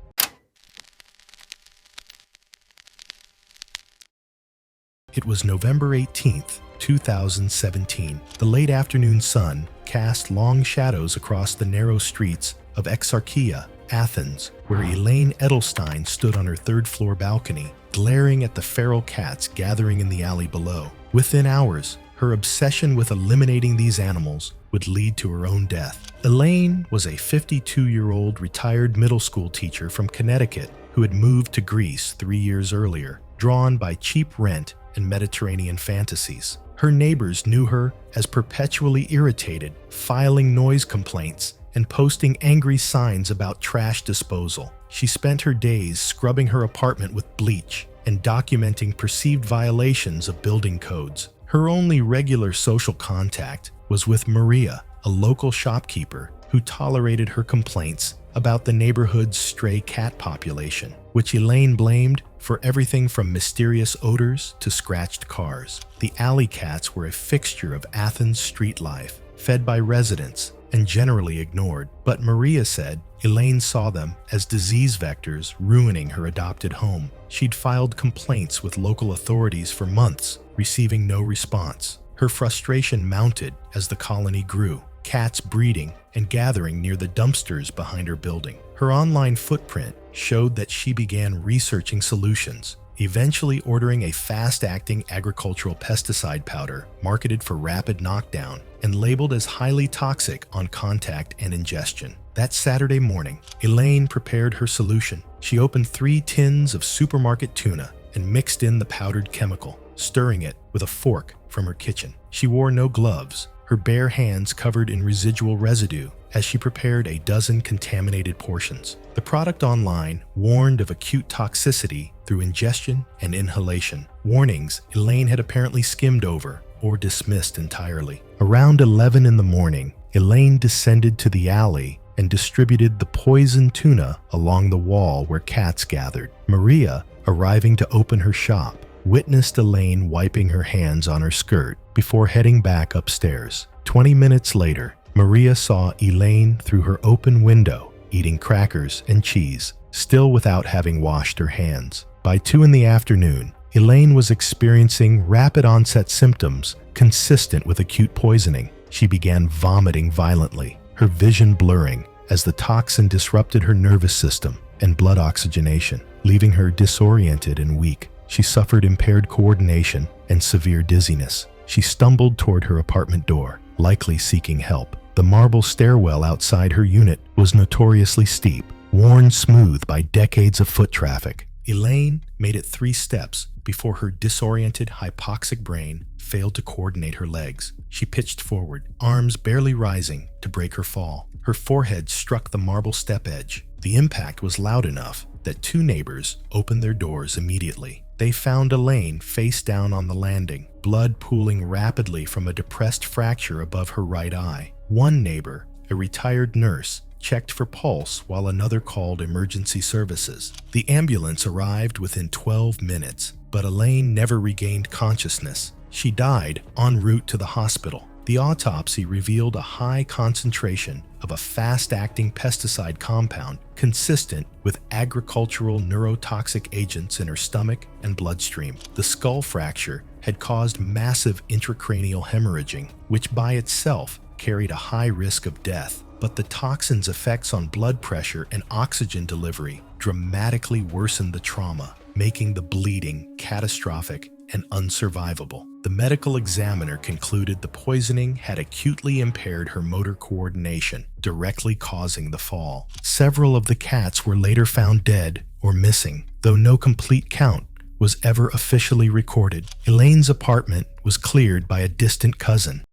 It was November 18, 2017. The late afternoon sun cast long shadows across the narrow streets of Exarchia, Athens, where Elaine Edelstein stood on her third-floor balcony, glaring at the feral cats gathering in the alley below. Within hours, her obsession with eliminating these animals would lead to her own death. Elaine was a 52-year-old retired middle school teacher from Connecticut who had moved to Greece 3 years earlier, drawn by cheap rent and Mediterranean fantasies. Her neighbors knew her as perpetually irritated, filing noise complaints and posting angry signs about trash disposal. She spent her days scrubbing her apartment with bleach and documenting perceived violations of building codes. Her only regular social contact was with Maria, a local shopkeeper who tolerated her complaints about the neighborhood's stray cat population, which Elaine blamed for everything from mysterious odors to scratched cars. The alley cats were a fixture of Athens street life, fed by residents and generally ignored, but Maria said Elaine saw them as disease vectors ruining her adopted home. She'd filed complaints with local authorities for months, receiving no response. Her frustration mounted as the colony grew, cats breeding and gathering near the dumpsters behind her building. Her online footprint showed that she began researching solutions, eventually ordering a fast-acting agricultural pesticide powder marketed for rapid knockdown and labeled as highly toxic on contact and ingestion. That Saturday morning, Elaine prepared her solution. She opened 3 tins of supermarket tuna and mixed in the powdered chemical, stirring it with a fork from her kitchen. She wore no gloves, her bare hands covered in residual residue as she prepared a dozen contaminated portions. The product online warned of acute toxicity through ingestion and inhalation. Warnings Elaine had apparently skimmed over or dismissed entirely. Around 11 in the morning, Elaine descended to the alley and distributed the poisoned tuna along the wall where cats gathered. Maria, arriving to open her shop, witnessed Elaine wiping her hands on her skirt before heading back upstairs. 20 minutes later, Maria saw Elaine through her open window, eating crackers and cheese, still without having washed her hands. By 2 in the afternoon, Elaine was experiencing rapid onset symptoms consistent with acute poisoning. She began vomiting violently, her vision blurring as the toxin disrupted her nervous system and blood oxygenation, leaving her disoriented and weak. She suffered impaired coordination and severe dizziness. She stumbled toward her apartment door, likely seeking help. The marble stairwell outside her unit was notoriously steep, worn smooth by decades of foot traffic. Elaine made it 3 steps before her disoriented, hypoxic brain failed to coordinate her legs. She pitched forward, arms barely rising to break her fall. Her forehead struck the marble step edge. The impact was loud enough that 2 neighbors opened their doors immediately. They found Elaine face down on the landing, blood pooling rapidly from a depressed fracture above her right eye. One neighbor, a retired nurse, checked for pulse while another called emergency services. The ambulance arrived within 12 minutes, but Elaine never regained consciousness. She died en route to the hospital. The autopsy revealed a high concentration of a fast-acting pesticide compound consistent with agricultural neurotoxic agents in her stomach and bloodstream. The skull fracture had caused massive intracranial hemorrhaging, which by itself carried a high risk of death. But the toxin's effects on blood pressure and oxygen delivery dramatically worsened the trauma, making the bleeding catastrophic and unsurvivable. The medical examiner concluded the poisoning had acutely impaired her motor coordination, directly causing the fall. Several of the cats were later found dead or missing, though no complete count was ever officially recorded. Elaine's apartment was cleared by a distant cousin.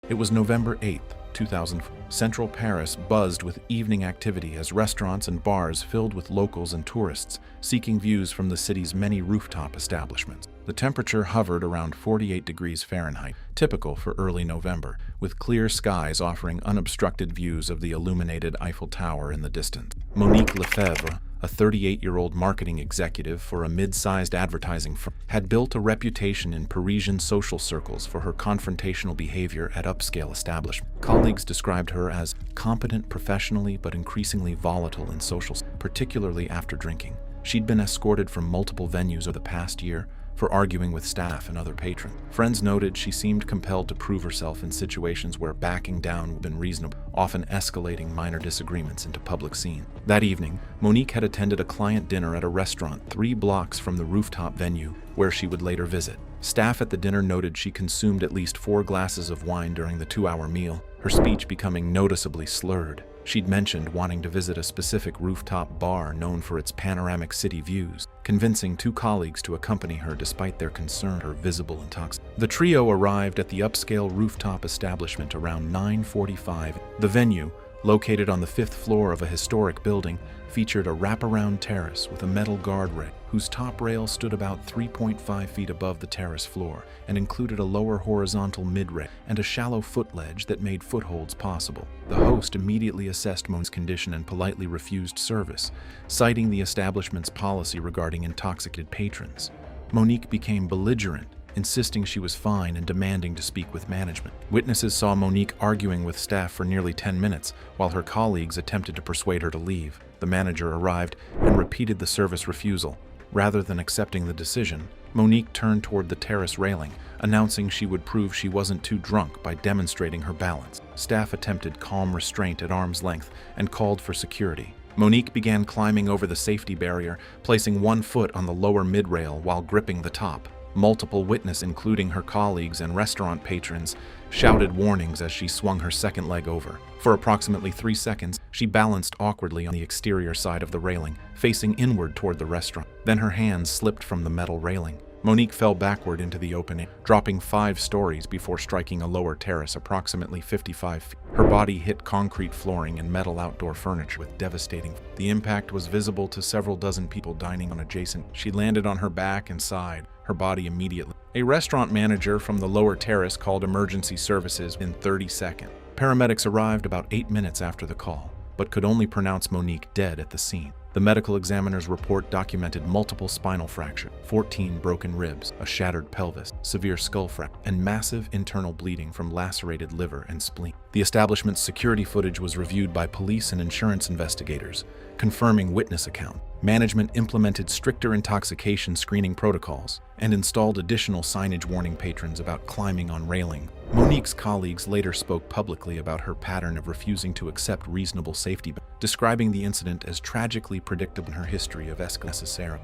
It was November 8th, 2004. Central Paris buzzed with evening activity as restaurants and bars filled with locals and tourists seeking views from the city's many rooftop establishments. The temperature hovered around 48 degrees Fahrenheit, typical for early November, with clear skies offering unobstructed views of the illuminated Eiffel Tower in the distance. Monique Lefebvre, a 38-year-old marketing executive for a mid-sized advertising firm, had built a reputation in Parisian social circles for her confrontational behavior at upscale establishments. Colleagues described her as competent professionally but increasingly volatile in social, particularly after drinking. She'd been escorted from multiple venues over the past year for arguing with staff and other patrons. Friends noted she seemed compelled to prove herself in situations where backing down would have been reasonable, often escalating minor disagreements into public scene. That evening, Monique had attended a client dinner at a restaurant 3 blocks from the Rooftop venue, where she would later visit. Staff at the dinner noted she consumed at least 4 glasses of wine during the 2-hour meal, her speech becoming noticeably slurred. She'd mentioned wanting to visit a specific rooftop bar known for its panoramic city views, convincing 2 colleagues to accompany her despite their concern her visible intoxication. The trio arrived at the upscale rooftop establishment around 9:45. The venue, located on the 5th floor of a historic building, featured a wraparound terrace with a metal guardrail whose top rail stood about 3.5 feet above the terrace floor and included a lower horizontal mid-rail and a shallow foot ledge that made footholds possible. The host immediately assessed Monique's condition and politely refused service, citing the establishment's policy regarding intoxicated patrons. Monique became belligerent, insisting she was fine and demanding to speak with management. Witnesses saw Monique arguing with staff for nearly 10 minutes while her colleagues attempted to persuade her to leave. The manager arrived and repeated the service refusal. Rather than accepting the decision, Monique turned toward the terrace railing, announcing she would prove she wasn't too drunk by demonstrating her balance. Staff attempted calm restraint at arm's length and called for security. Monique began climbing over the safety barrier, placing one foot on the lower mid-rail while gripping the top. Multiple witnesses, including her colleagues and restaurant patrons, shouted warnings as she swung her second leg over. For approximately 3 seconds, she balanced awkwardly on the exterior side of the railing, facing inward toward the restaurant. Then her hands slipped from the metal railing. Monique fell backward into the open air, dropping 5 stories before striking a lower terrace approximately 55 feet. Her body hit concrete flooring and metal outdoor furniture with devastating. The impact was visible to several dozen people dining on adjacent. She landed on her back and side, her body immediately. A restaurant manager from the lower terrace called emergency services in 30 seconds. Paramedics arrived about 8 minutes after the call, but could only pronounce Monique dead at the scene. The medical examiner's report documented multiple spinal fractures, 14 broken ribs, a shattered pelvis, severe skull fracture, and massive internal bleeding from lacerated liver and spleen. The establishment's security footage was reviewed by police and insurance investigators, confirming witness account. Management implemented stricter intoxication screening protocols and installed additional signage warning patrons about climbing on railing. Monique's colleagues later spoke publicly about her pattern of refusing to accept reasonable safety, describing the incident as tragically predictable in her history of escalation.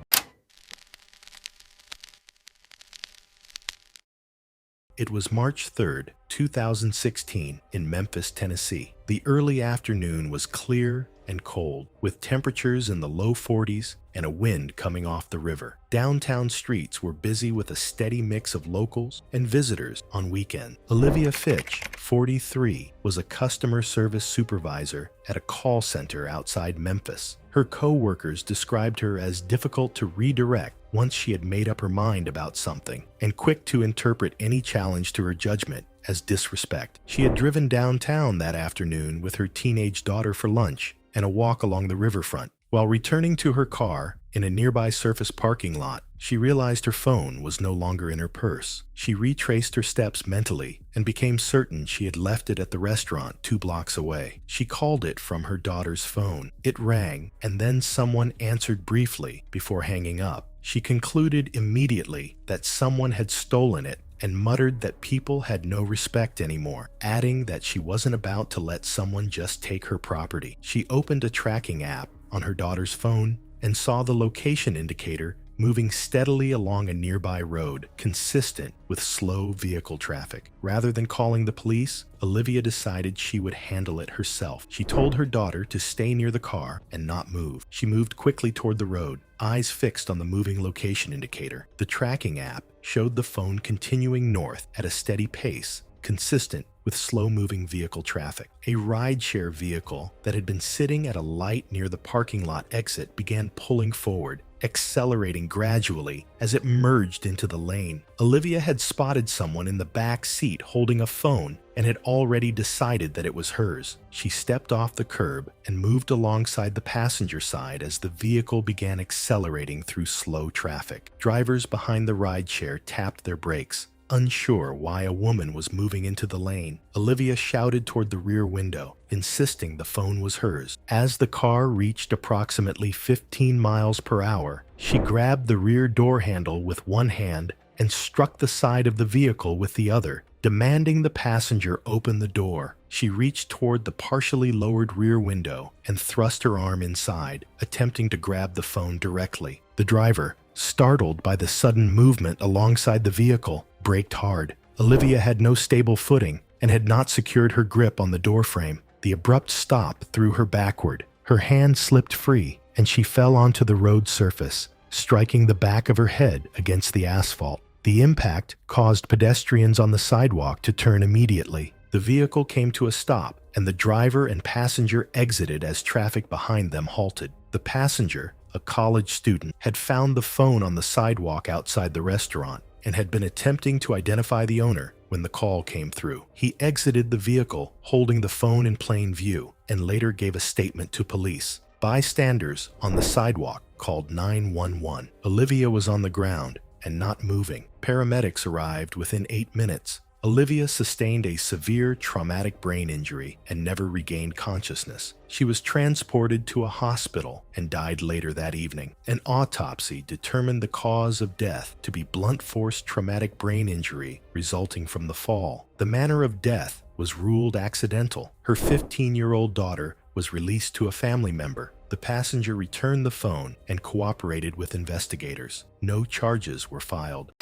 It was March 3rd, 2016, in Memphis, Tennessee. The early afternoon was clear and cold, with temperatures in the low 40s and a wind coming off the river. Downtown streets were busy with a steady mix of locals and visitors on weekends. Olivia Fitch, 43, was a customer service supervisor at a call center outside Memphis. Her co-workers described her as difficult to redirect once she had made up her mind about something, and quick to interpret any challenge to her judgment as disrespect. She had driven downtown that afternoon with her teenage daughter for lunch and a walk along the riverfront. While returning to her car in a nearby surface parking lot, she realized her phone was no longer in her purse. She retraced her steps mentally and became certain she had left it at the restaurant 2 blocks away. She called it from her daughter's phone. It rang, and then someone answered briefly before hanging up. She concluded immediately that someone had stolen it and muttered that people had no respect anymore, adding that she wasn't about to let someone just take her property. She opened a tracking app on her daughter's phone and saw the location indicator moving steadily along a nearby road, consistent with slow vehicle traffic. Rather than calling the police, Olivia decided she would handle it herself. She told her daughter to stay near the car and not move. She moved quickly toward the road, eyes fixed on the moving location indicator. The tracking app showed the phone continuing north at a steady pace, consistent with slow-moving vehicle traffic. A rideshare vehicle that had been sitting at a light near the parking lot exit began pulling forward, accelerating gradually as it merged into the lane. Olivia had spotted someone in the back seat holding a phone and had already decided that it was hers. She stepped off the curb and moved alongside the passenger side as the vehicle began accelerating through slow traffic. Drivers behind the rideshare tapped their brakes, unsure why a woman was moving into the lane. Olivia shouted toward the rear window, insisting the phone was hers. As the car reached approximately 15 miles per hour, she grabbed the rear door handle with one hand and struck the side of the vehicle with the other, demanding the passenger open the door. She reached toward the partially lowered rear window and thrust her arm inside, attempting to grab the phone directly. The driver, startled by the sudden movement alongside the vehicle, braked hard. Olivia had no stable footing and had not secured her grip on the doorframe. The abrupt stop threw her backward. Her hand slipped free, and she fell onto the road surface, striking the back of her head against the asphalt. The impact caused pedestrians on the sidewalk to turn immediately. The vehicle came to a stop, and the driver and passenger exited as traffic behind them halted. The passenger, a college student, had found the phone on the sidewalk outside the restaurant and had been attempting to identify the owner when the call came through. He exited the vehicle holding the phone in plain view and later gave a statement to police. Bystanders on the sidewalk called 911. Olivia was on the ground and not moving. Paramedics arrived within 8 minutes. Olivia sustained a severe traumatic brain injury and never regained consciousness. She was transported to a hospital and died later that evening. An autopsy determined the cause of death to be blunt force traumatic brain injury resulting from the fall. The manner of death was ruled accidental. Her 15-year-old daughter was released to a family member. The passenger returned the phone and cooperated with investigators. No charges were filed.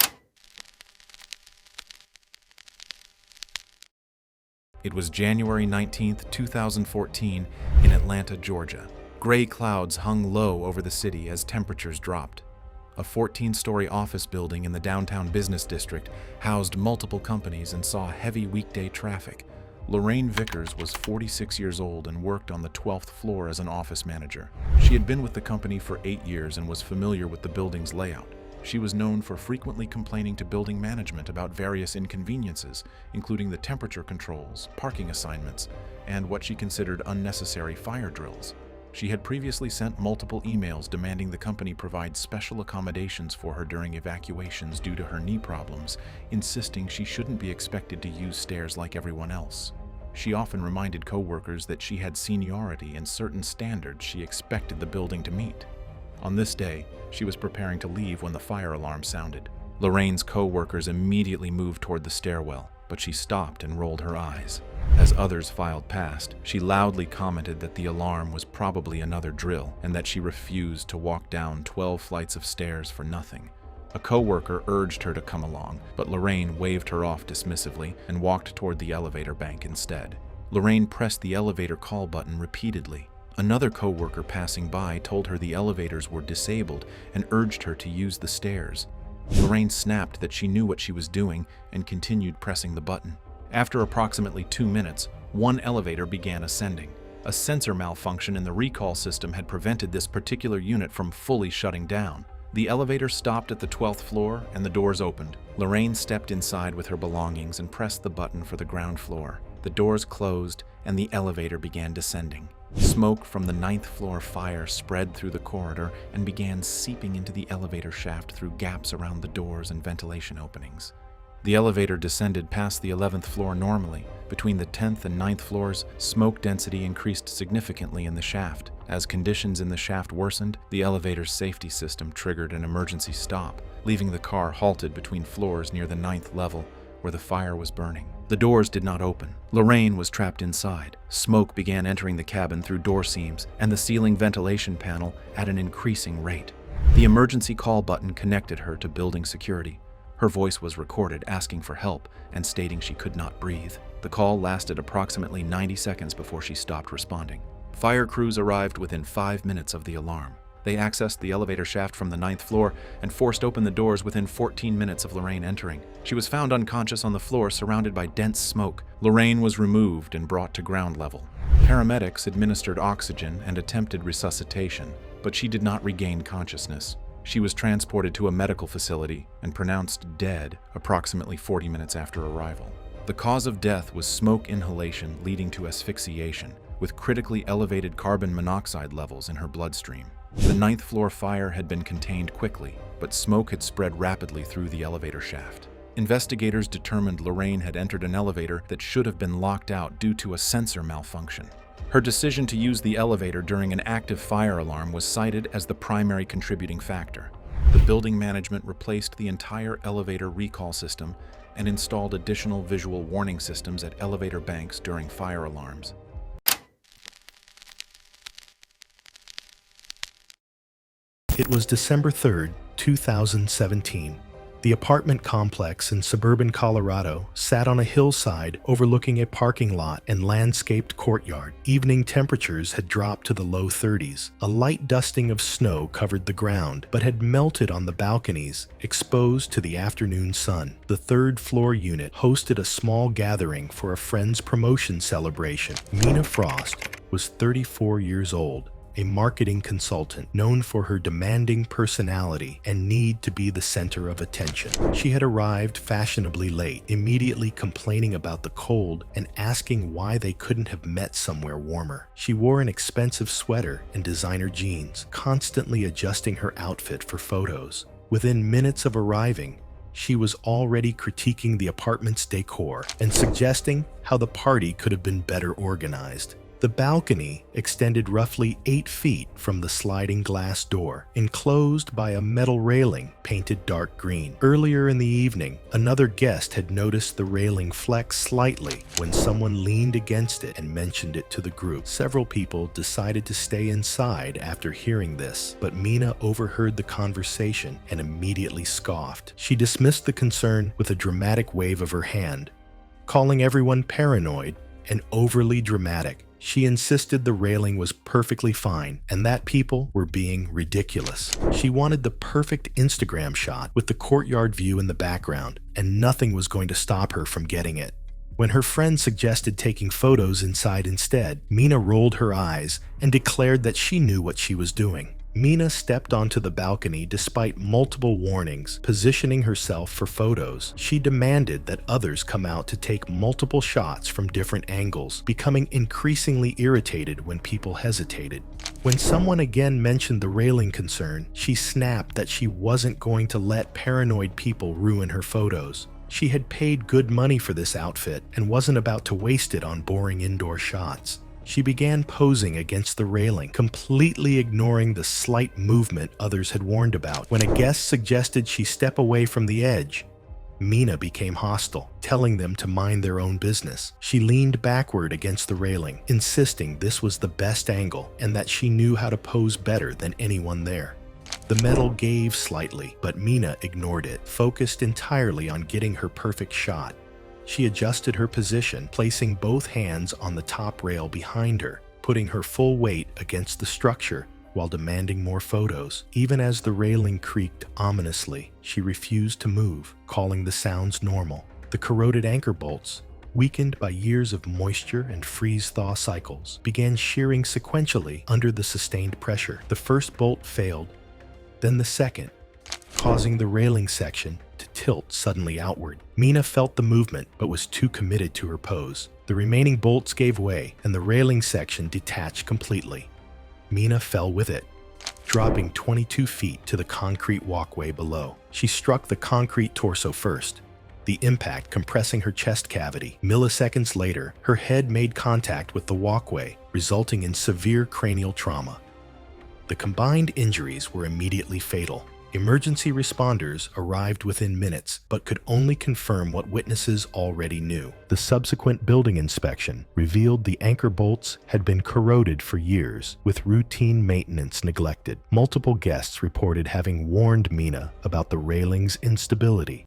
It was January 19, 2014, in Atlanta, Georgia. Gray clouds hung low over the city as temperatures dropped. A 14-story office building in the downtown business district housed multiple companies and saw heavy weekday traffic. Lorraine Vickers was 46 years old and worked on the 12th floor as an office manager. She had been with the company for 8 years and was familiar with the building's layout. She was known for frequently complaining to building management about various inconveniences, including the temperature controls, parking assignments, and what she considered unnecessary fire drills. She had previously sent multiple emails demanding the company provide special accommodations for her during evacuations due to her knee problems, insisting she shouldn't be expected to use stairs like everyone else. She often reminded coworkers that she had seniority and certain standards she expected the building to meet. On this day, she was preparing to leave when the fire alarm sounded. Lorraine's co-workers immediately moved toward the stairwell, but she stopped and rolled her eyes. As others filed past, she loudly commented that the alarm was probably another drill and that she refused to walk down 12 flights of stairs for nothing. A co-worker urged her to come along, but Lorraine waved her off dismissively and walked toward the elevator bank instead. Lorraine pressed the elevator call button repeatedly. Another co-worker passing by told her the elevators were disabled and urged her to use the stairs. Lorraine snapped that she knew what she was doing and continued pressing the button. After approximately 2 minutes, one elevator began ascending. A sensor malfunction in the recall system had prevented this particular unit from fully shutting down. The elevator stopped at the 12th floor and the doors opened. Lorraine stepped inside with her belongings and pressed the button for the ground floor. The doors closed and the elevator began descending. Smoke from the 9th floor fire spread through the corridor and began seeping into the elevator shaft through gaps around the doors and ventilation openings. The elevator descended past the 11th floor normally. Between the 10th and 9th floors, smoke density increased significantly in the shaft. As conditions in the shaft worsened, the elevator's safety system triggered an emergency stop, leaving the car halted between floors near the 9th level, where the fire was burning. The doors did not open. Lorraine was trapped inside. Smoke began entering the cabin through door seams and the ceiling ventilation panel at an increasing rate. The emergency call button connected her to building security. Her voice was recorded asking for help and stating she could not breathe. The call lasted approximately 90 seconds before she stopped responding. Fire crews arrived within 5 minutes of the alarm. They accessed the elevator shaft from the 9th floor and forced open the doors within 14 minutes of Lorraine entering. She was found unconscious on the floor, surrounded by dense smoke. Lorraine was removed and brought to ground level. Paramedics administered oxygen and attempted resuscitation, but she did not regain consciousness. She was transported to a medical facility and pronounced dead approximately 40 minutes after arrival. The cause of death was smoke inhalation leading to asphyxiation, with critically elevated carbon monoxide levels in her bloodstream. The 9th floor fire had been contained quickly, but smoke had spread rapidly through the elevator shaft. Investigators determined Lorraine had entered an elevator that should have been locked out due to a sensor malfunction. Her decision to use the elevator during an active fire alarm was cited as the primary contributing factor. The building management replaced the entire elevator recall system and installed additional visual warning systems at elevator banks during fire alarms. It was December 3, 2017. The apartment complex in suburban Colorado sat on a hillside overlooking a parking lot and landscaped courtyard. Evening temperatures had dropped to the low 30s. A light dusting of snow covered the ground, but had melted on the balconies, exposed to the afternoon sun. The 3rd floor unit hosted a small gathering for a friend's promotion celebration. Mina Frost was 34 years old, a marketing consultant known for her demanding personality and need to be the center of attention. She had arrived fashionably late, immediately complaining about the cold and asking why they couldn't have met somewhere warmer. She wore an expensive sweater and designer jeans, constantly adjusting her outfit for photos. Within minutes of arriving, she was already critiquing the apartment's decor and suggesting how the party could have been better organized. The balcony extended roughly 8 feet from the sliding glass door, enclosed by a metal railing painted dark green. Earlier in the evening, another guest had noticed the railing flex slightly when someone leaned against it and mentioned it to the group. Several people decided to stay inside after hearing this, but Mina overheard the conversation and immediately scoffed. She dismissed the concern with a dramatic wave of her hand, calling everyone paranoid and overly dramatic. She insisted the railing was perfectly fine and that people were being ridiculous. She wanted the perfect Instagram shot with the courtyard view in the background, and nothing was going to stop her from getting it. When her friend suggested taking photos inside instead, Mina rolled her eyes and declared that she knew what she was doing. Mina stepped onto the balcony despite multiple warnings, positioning herself for photos. She demanded that others come out to take multiple shots from different angles, becoming increasingly irritated when people hesitated. When someone again mentioned the railing concern, she snapped that she wasn't going to let paranoid people ruin her photos. She had paid good money for this outfit and wasn't about to waste it on boring indoor shots. She began posing against the railing, completely ignoring the slight movement others had warned about. When a guest suggested she step away from the edge, Mina became hostile, telling them to mind their own business. She leaned backward against the railing, insisting this was the best angle and that she knew how to pose better than anyone there. The metal gave slightly, but Mina ignored it, focused entirely on getting her perfect shot. She adjusted her position, placing both hands on the top rail behind her, putting her full weight against the structure while demanding more photos. Even as the railing creaked ominously, she refused to move, calling the sounds normal. The corroded anchor bolts, weakened by years of moisture and freeze-thaw cycles, began shearing sequentially under the sustained pressure. The first bolt failed, then the second, causing the railing section to tilt suddenly outward. Mina felt the movement but was too committed to her pose. The remaining bolts gave way and the railing section detached completely. Mina fell with it, dropping 22 feet to the concrete walkway below. She struck the concrete torso first, the impact compressing her chest cavity. Milliseconds later, her head made contact with the walkway, resulting in severe cranial trauma. The combined injuries were immediately fatal. Emergency responders arrived within minutes, but could only confirm what witnesses already knew. The subsequent building inspection revealed the anchor bolts had been corroded for years, with routine maintenance neglected. Multiple guests reported having warned Mina about the railing's instability.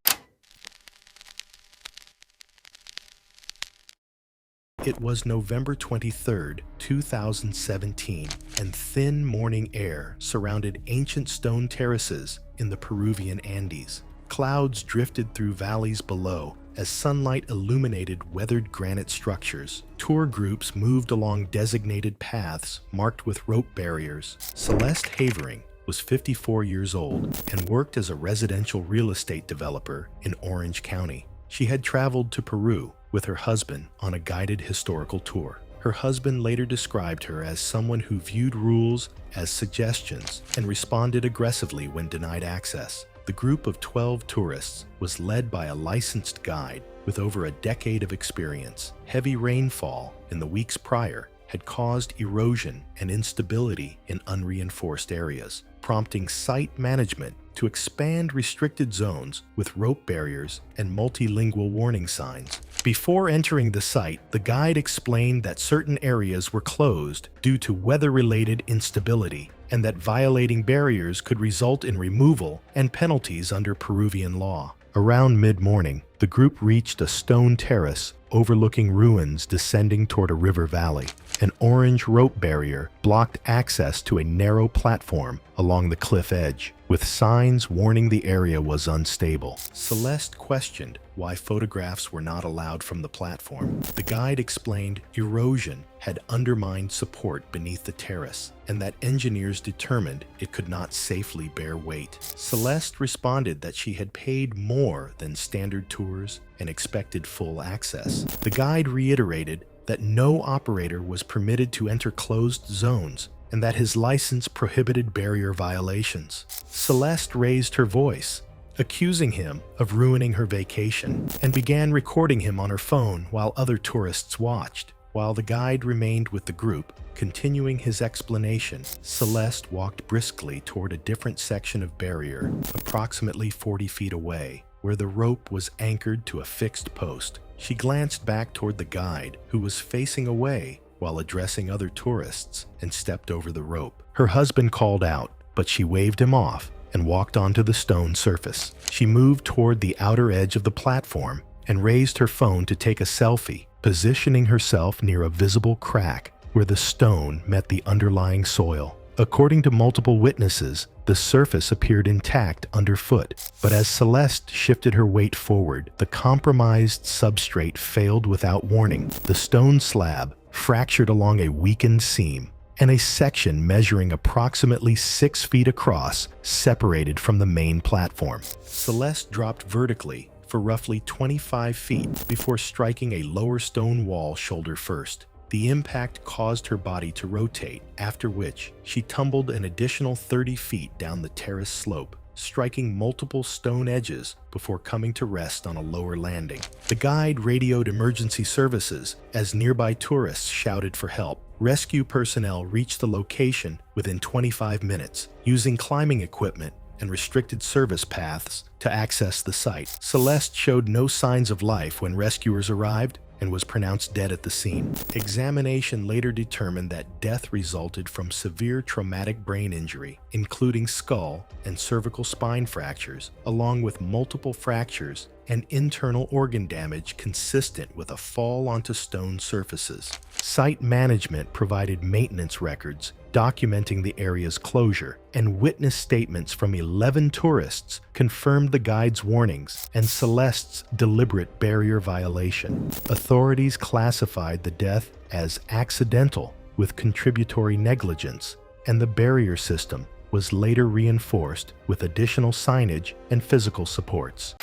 It was November 23, 2017, and thin morning air surrounded ancient stone terraces in the Peruvian Andes. Clouds drifted through valleys below as sunlight illuminated weathered granite structures. Tour groups moved along designated paths marked with rope barriers. Celeste Havering was 54 years old and worked as a residential real estate developer in Orange County. She had traveled to Peru with her husband on a guided historical tour. Her husband later described her as someone who viewed rules as suggestions and responded aggressively when denied access. The group of 12 tourists was led by a licensed guide with over a decade of experience. Heavy rainfall in the weeks prior had caused erosion and instability in unreinforced areas, prompting site management to expand restricted zones with rope barriers and multilingual warning signs. Before entering the site, the guide explained that certain areas were closed due to weather-related instability and that violating barriers could result in removal and penalties under Peruvian law. Around mid-morning, the group reached a stone terrace overlooking ruins descending toward a river valley. An orange rope barrier blocked access to a narrow platform along the cliff edge, with signs warning the area was unstable. Celeste questioned why photographs were not allowed from the platform. The guide explained erosion had undermined support beneath the terrace, and that engineers determined it could not safely bear weight. Celeste responded that she had paid more than standard tours and expected full access. The guide reiterated that no operator was permitted to enter closed zones and that his license prohibited barrier violations. Celeste raised her voice, accusing him of ruining her vacation, and began recording him on her phone while other tourists watched. While the guide remained with the group, continuing his explanation, Celeste walked briskly toward a different section of barrier, approximately 40 feet away, where the rope was anchored to a fixed post. She glanced back toward the guide, who was facing away while addressing other tourists, and stepped over the rope. Her husband called out, but she waved him off and walked onto the stone surface. She moved toward the outer edge of the platform and raised her phone to take a selfie, positioning herself near a visible crack where the stone met the underlying soil. According to multiple witnesses, the surface appeared intact underfoot, but as Celeste shifted her weight forward, the compromised substrate failed without warning. The stone slab fractured along a weakened seam, and a section measuring approximately 6 feet across separated from the main platform. Celeste dropped vertically for roughly 25 feet before striking a lower stone wall shoulder first. The impact caused her body to rotate, after which she tumbled an additional 30 feet down the terrace slope, striking multiple stone edges before coming to rest on a lower landing. The guide radioed emergency services as nearby tourists shouted for help. Rescue personnel reached the location within 25 minutes, using climbing equipment and restricted service paths to access the site. Celeste showed no signs of life when rescuers arrived and was pronounced dead at the scene. Examination later determined that death resulted from severe traumatic brain injury, including skull and cervical spine fractures, along with multiple fractures and internal organ damage consistent with a fall onto stone surfaces. Site management provided maintenance records documenting the area's closure, and witness statements from 11 tourists confirmed the guide's warnings and Celeste's deliberate barrier violation. Authorities classified the death as accidental with contributory negligence, and the barrier system was later reinforced with additional signage and physical supports.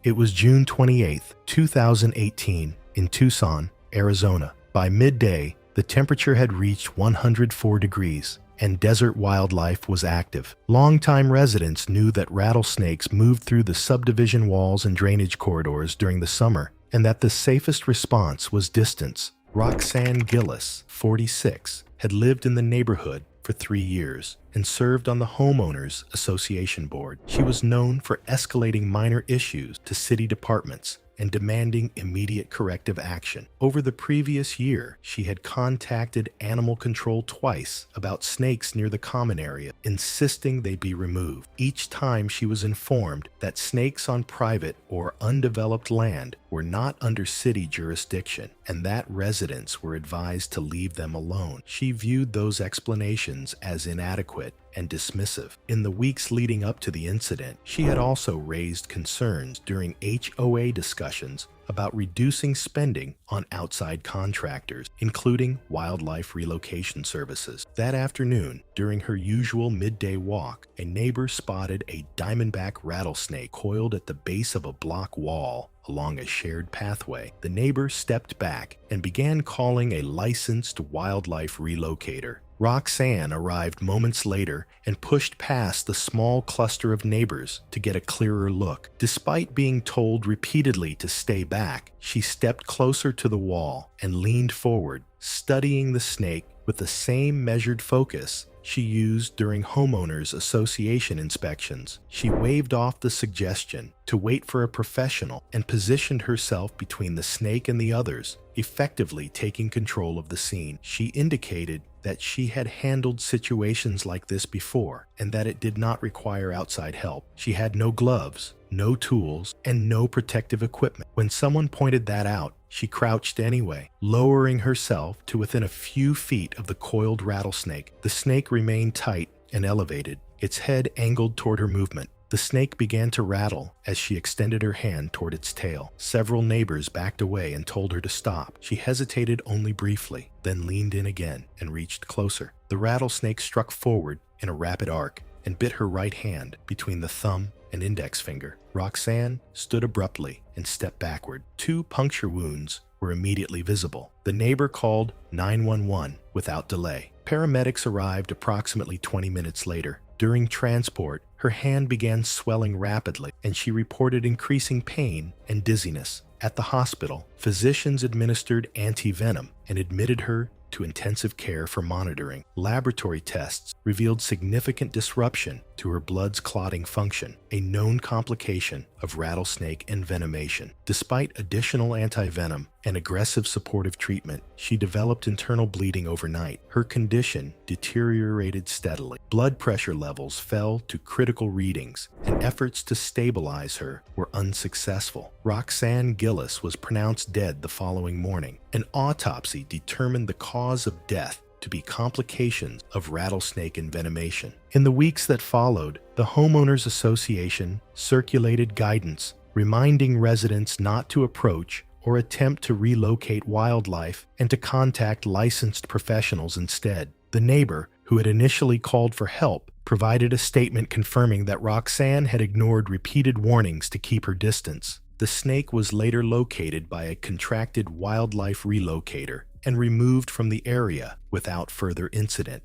It was June 28, 2018, in Tucson, Arizona. By midday, the temperature had reached 104 degrees, and desert wildlife was active. Longtime residents knew that rattlesnakes moved through the subdivision walls and drainage corridors during the summer, and that the safest response was distance. Roxanne Gillis, 46, had lived in the neighborhood for 3 years and served on the Homeowners Association board. She was known for escalating minor issues to city departments and demanding immediate corrective action. Over the previous year, she had contacted animal control twice about snakes near the common area, insisting they be removed. Each time she was informed that snakes on private or undeveloped land were not under city jurisdiction, and that residents were advised to leave them alone. She viewed those explanations as inadequate and dismissive. In the weeks leading up to the incident, she had also raised concerns during HOA discussions about reducing spending on outside contractors, including wildlife relocation services. That afternoon, during her usual midday walk, a neighbor spotted a diamondback rattlesnake coiled at the base of a block wall along a shared pathway. The neighbor stepped back and began calling a licensed wildlife relocator. Roxanne arrived moments later and pushed past the small cluster of neighbors to get a clearer look. Despite being told repeatedly to stay back, she stepped closer to the wall and leaned forward, studying the snake with the same measured focus she used during Homeowners Association inspections. She waved off the suggestion to wait for a professional and positioned herself between the snake and the others, effectively taking control of the scene. She indicated that she had handled situations like this before and that it did not require outside help. She had no gloves, no tools, and no protective equipment. When someone pointed that out, she crouched anyway, lowering herself to within a few feet of the coiled rattlesnake. The snake remained tight and elevated, its head angled toward her movement. The snake began to rattle as she extended her hand toward its tail. Several neighbors backed away and told her to stop. She hesitated only briefly, then leaned in again and reached closer. The rattlesnake struck forward in a rapid arc and bit her right hand between the thumb and index finger. Roxanne stood abruptly and stepped backward. 2 puncture wounds were immediately visible. The neighbor called 911 without delay. Paramedics arrived approximately 20 minutes later. During transport, Her hand began swelling rapidly, and she reported increasing pain and dizziness. At the hospital, physicians administered anti-venom and admitted her to intensive care for monitoring. Laboratory tests revealed significant disruption to her blood's clotting function, a known complication of rattlesnake envenomation. Despite additional anti-venom and aggressive supportive treatment, she developed internal bleeding overnight. Her condition deteriorated steadily. Blood pressure levels fell to critical readings, and efforts to stabilize her were unsuccessful. Roxanne Gillis was pronounced dead the following morning. An autopsy determined the cause of death to be complications of rattlesnake envenomation. In the weeks that followed, the Homeowners Association circulated guidance reminding residents not to approach or attempt to relocate wildlife and to contact licensed professionals instead. The neighbor, who had initially called for help, provided a statement confirming that Roxanne had ignored repeated warnings to keep her distance. The snake was later located by a contracted wildlife relocator and removed from the area without further incident.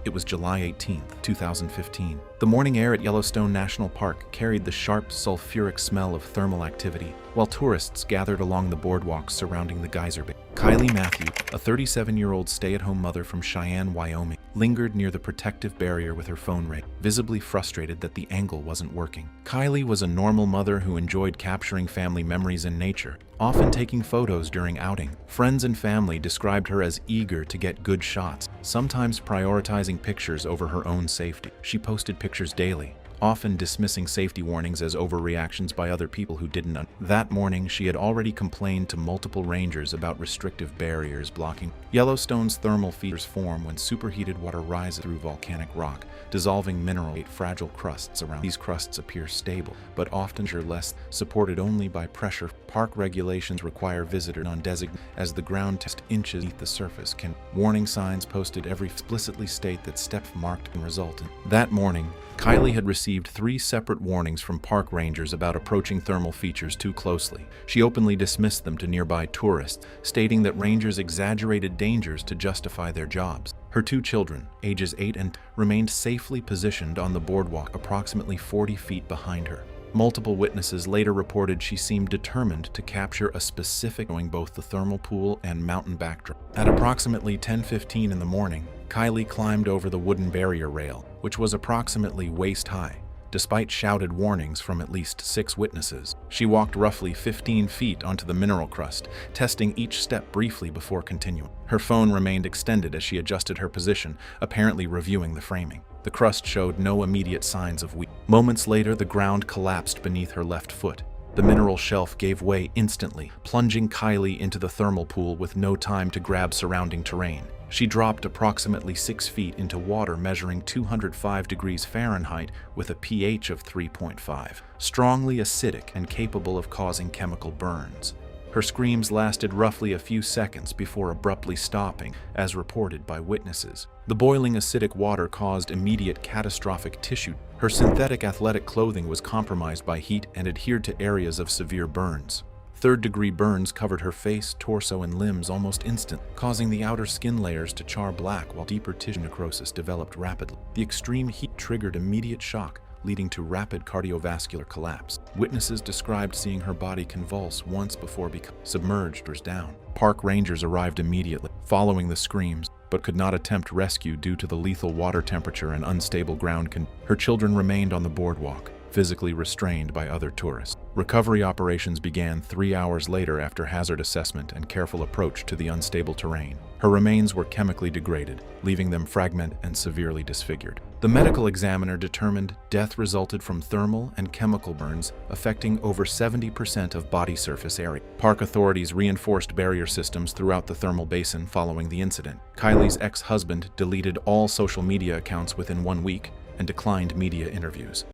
It was July 18, 2015. The morning air at Yellowstone National Park carried the sharp, sulfuric smell of thermal activity, while tourists gathered along the boardwalks surrounding the geyser bay. Kylie Matthew, a 37-year-old stay-at-home mother from Cheyenne, Wyoming, lingered near the protective barrier with her phone ring, visibly frustrated that the angle wasn't working. Kylie was a normal mother who enjoyed capturing family memories in nature, often taking photos during outing. Friends and family described her as eager to get good shots, sometimes prioritizing pictures over her own safety. She posted pictures daily, often dismissing safety warnings as overreactions by other people who didn't understand. That morning, she had already complained to multiple rangers about restrictive barriers blocking. Yellowstone's thermal features form when superheated water rises through volcanic rock, dissolving mineral fragile crusts around. These crusts appear stable, but often are less, supported only by pressure. Park regulations require visitors on designated as the ground test inches beneath the surface can. Warning signs posted explicitly state that steps marked can result in. That morning, Kylie had received 3 separate warnings from park rangers about approaching thermal features too closely. She openly dismissed them to nearby tourists, stating that rangers exaggerated dangers to justify their jobs. Her 2 children, ages 8 and 10, remained safely positioned on the boardwalk approximately 40 feet behind her. Multiple witnesses later reported she seemed determined to capture a specific showing both the thermal pool and mountain backdrop. At approximately 10:15 in the morning, Kylie climbed over the wooden barrier rail, which was approximately waist-high. Despite shouted warnings from at least 6 witnesses, she walked roughly 15 feet onto the mineral crust, testing each step briefly before continuing. Her phone remained extended as she adjusted her position, apparently reviewing the framing. The crust showed no immediate signs of weakness. Moments later, the ground collapsed beneath her left foot. The mineral shelf gave way instantly, plunging Kylie into the thermal pool with no time to grab surrounding terrain. She dropped approximately 6 feet into water measuring 205 degrees Fahrenheit with a pH of 3.5, strongly acidic and capable of causing chemical burns. Her screams lasted roughly a few seconds before abruptly stopping, as reported by witnesses. The boiling acidic water caused immediate catastrophic tissue. Her synthetic athletic clothing was compromised by heat and adhered to areas of severe burns. Third-degree burns covered her face, torso, and limbs almost instantly, causing the outer skin layers to char black while deeper tissue necrosis developed rapidly. The extreme heat triggered immediate shock, leading to rapid cardiovascular collapse. Witnesses described seeing her body convulse once before becoming submerged or down. Park rangers arrived immediately, following the screams, but could not attempt rescue due to the lethal water temperature and unstable ground conditions. Her children remained on the boardwalk, physically restrained by other tourists. Recovery operations began 3 hours later after hazard assessment and careful approach to the unstable terrain. Her remains were chemically degraded, leaving them fragmented and severely disfigured. The medical examiner determined death resulted from thermal and chemical burns affecting over 70% of body surface area. Park authorities reinforced barrier systems throughout the thermal basin following the incident. Kylie's ex-husband deleted all social media accounts within 1 week and declined media interviews.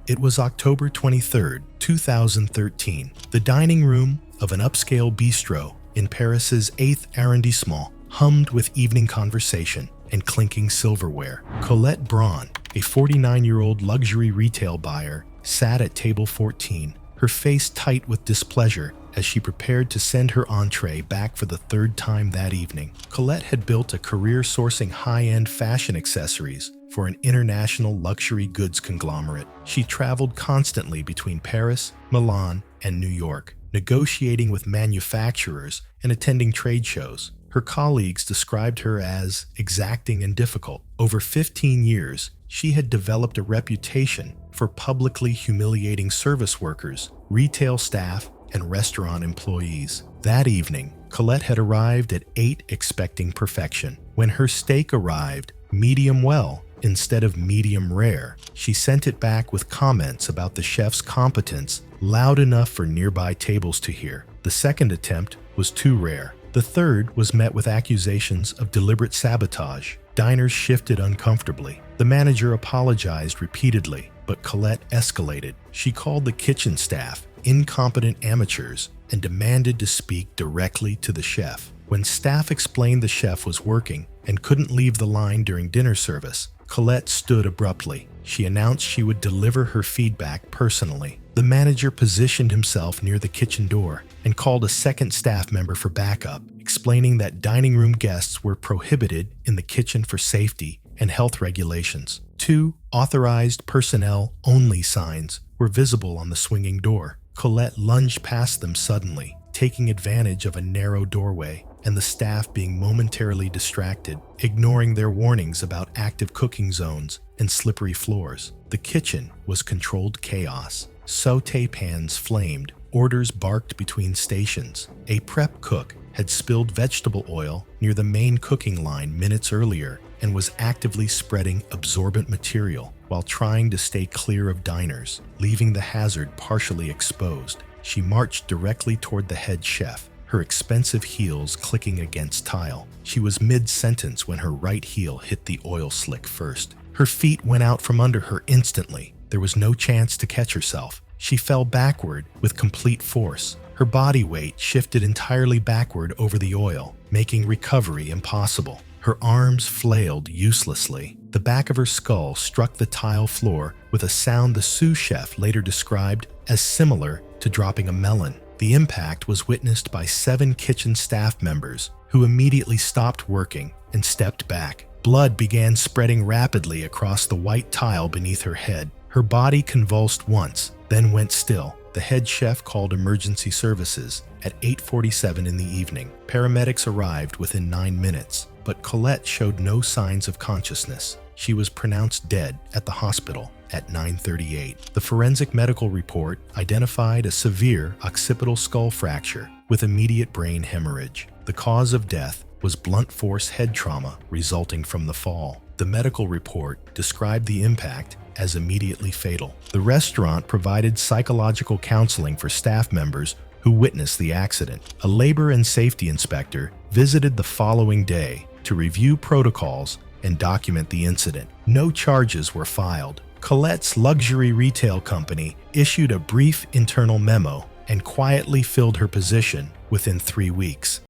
It was October 23, 2013. The dining room of an upscale bistro in Paris's 8th arrondissement hummed with evening conversation and clinking silverware. Colette Braun, a 49-year-old luxury retail buyer, sat at table 14, her face tight with displeasure as she prepared to send her entree back for the third time that evening. Colette had built a career sourcing high-end fashion accessories for an international luxury goods conglomerate. She traveled constantly between Paris, Milan, and New York, negotiating with manufacturers and attending trade shows. Her colleagues described her as exacting and difficult. Over 15 years, she had developed a reputation for publicly humiliating service workers, retail staff, and restaurant employees. That evening, Colette had arrived at 8 expecting perfection. When her steak arrived medium well instead of medium rare, she sent it back with comments about the chef's competence loud enough for nearby tables to hear. The second attempt was too rare. The third was met with accusations of deliberate sabotage. Diners shifted uncomfortably. The manager apologized repeatedly, but Colette escalated. She called the kitchen staff incompetent amateurs and demanded to speak directly to the chef. When staff explained the chef was working and couldn't leave the line during dinner service, Colette stood abruptly. She announced she would deliver her feedback personally. The manager positioned himself near the kitchen door and called a second staff member for backup, explaining that dining room guests were prohibited in the kitchen for safety and health regulations. 2 authorized personnel only signs were visible on the swinging door. Colette lunged past them suddenly, taking advantage of a narrow doorway and the staff being momentarily distracted, ignoring their warnings about active cooking zones and slippery floors. The kitchen was controlled chaos. Sauté pans flamed, orders barked between stations. A prep cook had spilled vegetable oil near the main cooking line minutes earlier and was actively spreading absorbent material while trying to stay clear of diners, leaving the hazard partially exposed. She marched directly toward the head chef, her expensive heels clicking against tile. She was mid-sentence when her right heel hit the oil slick first. Her feet went out from under her instantly. There was no chance to catch herself. She fell backward with complete force. Her body weight shifted entirely backward over the oil, making recovery impossible. Her arms flailed uselessly. The back of her skull struck the tile floor with a sound the sous chef later described as similar to dropping a melon. The impact was witnessed by 7 kitchen staff members who immediately stopped working and stepped back. Blood began spreading rapidly across the white tile beneath her head. Her body convulsed once, then went still. The head chef called emergency services at 8:47 in the evening. Paramedics arrived within 9 minutes, but Colette showed no signs of consciousness. She was pronounced dead at the hospital at 9:38. The forensic medical report identified a severe occipital skull fracture with immediate brain hemorrhage. The cause of death was blunt force head trauma resulting from the fall. The medical report described the impact as immediately fatal. The restaurant provided psychological counseling for staff members who witnessed the accident. A labor and safety inspector visited the following day to review protocols and document the incident. No charges were filed. Colette's luxury retail company issued a brief internal memo and quietly filled her position within 3 weeks.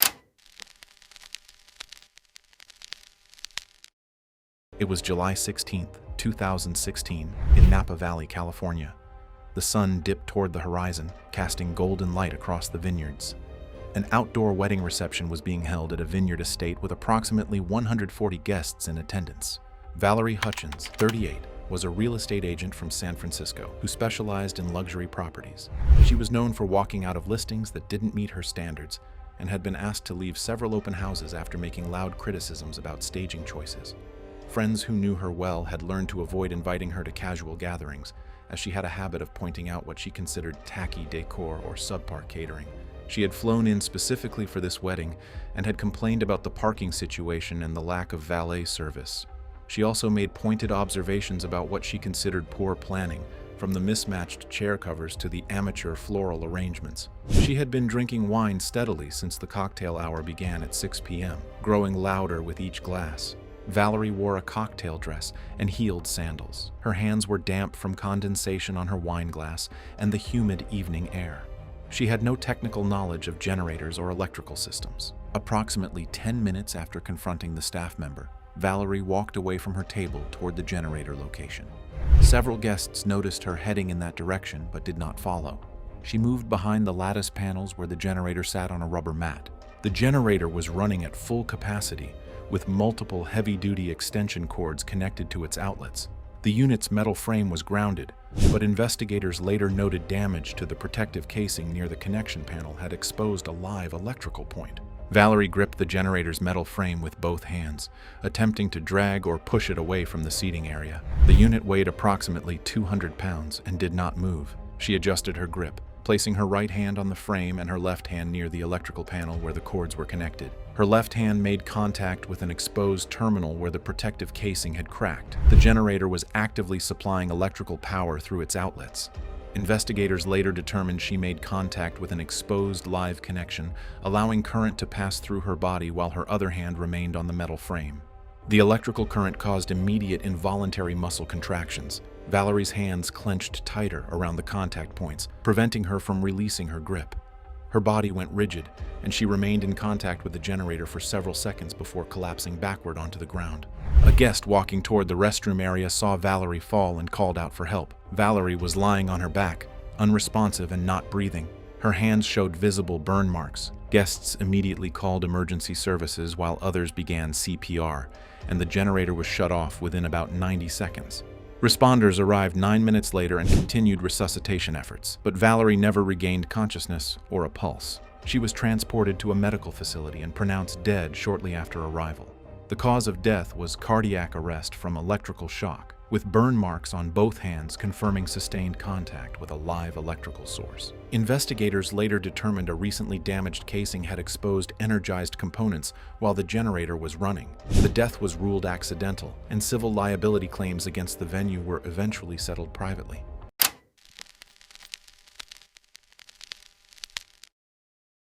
It was July 16th, 2016, in Napa Valley, California. The sun dipped toward the horizon, casting golden light across the vineyards. An outdoor wedding reception was being held at a vineyard estate with approximately 140 guests in attendance. Valerie Hutchins, 38, was a real estate agent from San Francisco who specialized in luxury properties. She was known for walking out of listings that didn't meet her standards and had been asked to leave several open houses after making loud criticisms about staging choices. Friends who knew her well had learned to avoid inviting her to casual gatherings, as she had a habit of pointing out what she considered tacky decor or subpar catering. She had flown in specifically for this wedding and had complained about the parking situation and the lack of valet service. She also made pointed observations about what she considered poor planning, from the mismatched chair covers to the amateur floral arrangements. She had been drinking wine steadily since the cocktail hour began at 6 p.m., growing louder with each glass. Valerie wore a cocktail dress and heeled sandals. Her hands were damp from condensation on her wine glass and the humid evening air. She had no technical knowledge of generators or electrical systems. Approximately 10 minutes after confronting the staff member, Valerie walked away from her table toward the generator location. Several guests noticed her heading in that direction but did not follow. She moved behind the lattice panels where the generator sat on a rubber mat. The generator was running at full capacity, with multiple heavy-duty extension cords connected to its outlets. The unit's metal frame was grounded, but investigators later noted damage to the protective casing near the connection panel had exposed a live electrical point. Valerie gripped the generator's metal frame with both hands, attempting to drag or push it away from the seating area. The unit weighed approximately 200 pounds and did not move. She adjusted her grip, placing her right hand on the frame and her left hand near the electrical panel where the cords were connected. Her left hand made contact with an exposed terminal where the protective casing had cracked. The generator was actively supplying electrical power through its outlets. Investigators later determined she made contact with an exposed live connection, allowing current to pass through her body while her other hand remained on the metal frame. The electrical current caused immediate involuntary muscle contractions. Valerie's hands clenched tighter around the contact points, preventing her from releasing her grip. Her body went rigid, and she remained in contact with the generator for several seconds before collapsing backward onto the ground. A guest walking toward the restroom area saw Valerie fall and called out for help. Valerie was lying on her back, unresponsive and not breathing. Her hands showed visible burn marks. Guests immediately called emergency services while others began CPR, and the generator was shut off within about 90 seconds. Responders arrived 9 minutes later and continued resuscitation efforts, but Valerie never regained consciousness or a pulse. She was transported to a medical facility and pronounced dead shortly after arrival. The cause of death was cardiac arrest from electrical shock, with burn marks on both hands confirming sustained contact with a live electrical source. Investigators later determined a recently damaged casing had exposed energized components while the generator was running. The death was ruled accidental, and civil liability claims against the venue were eventually settled privately.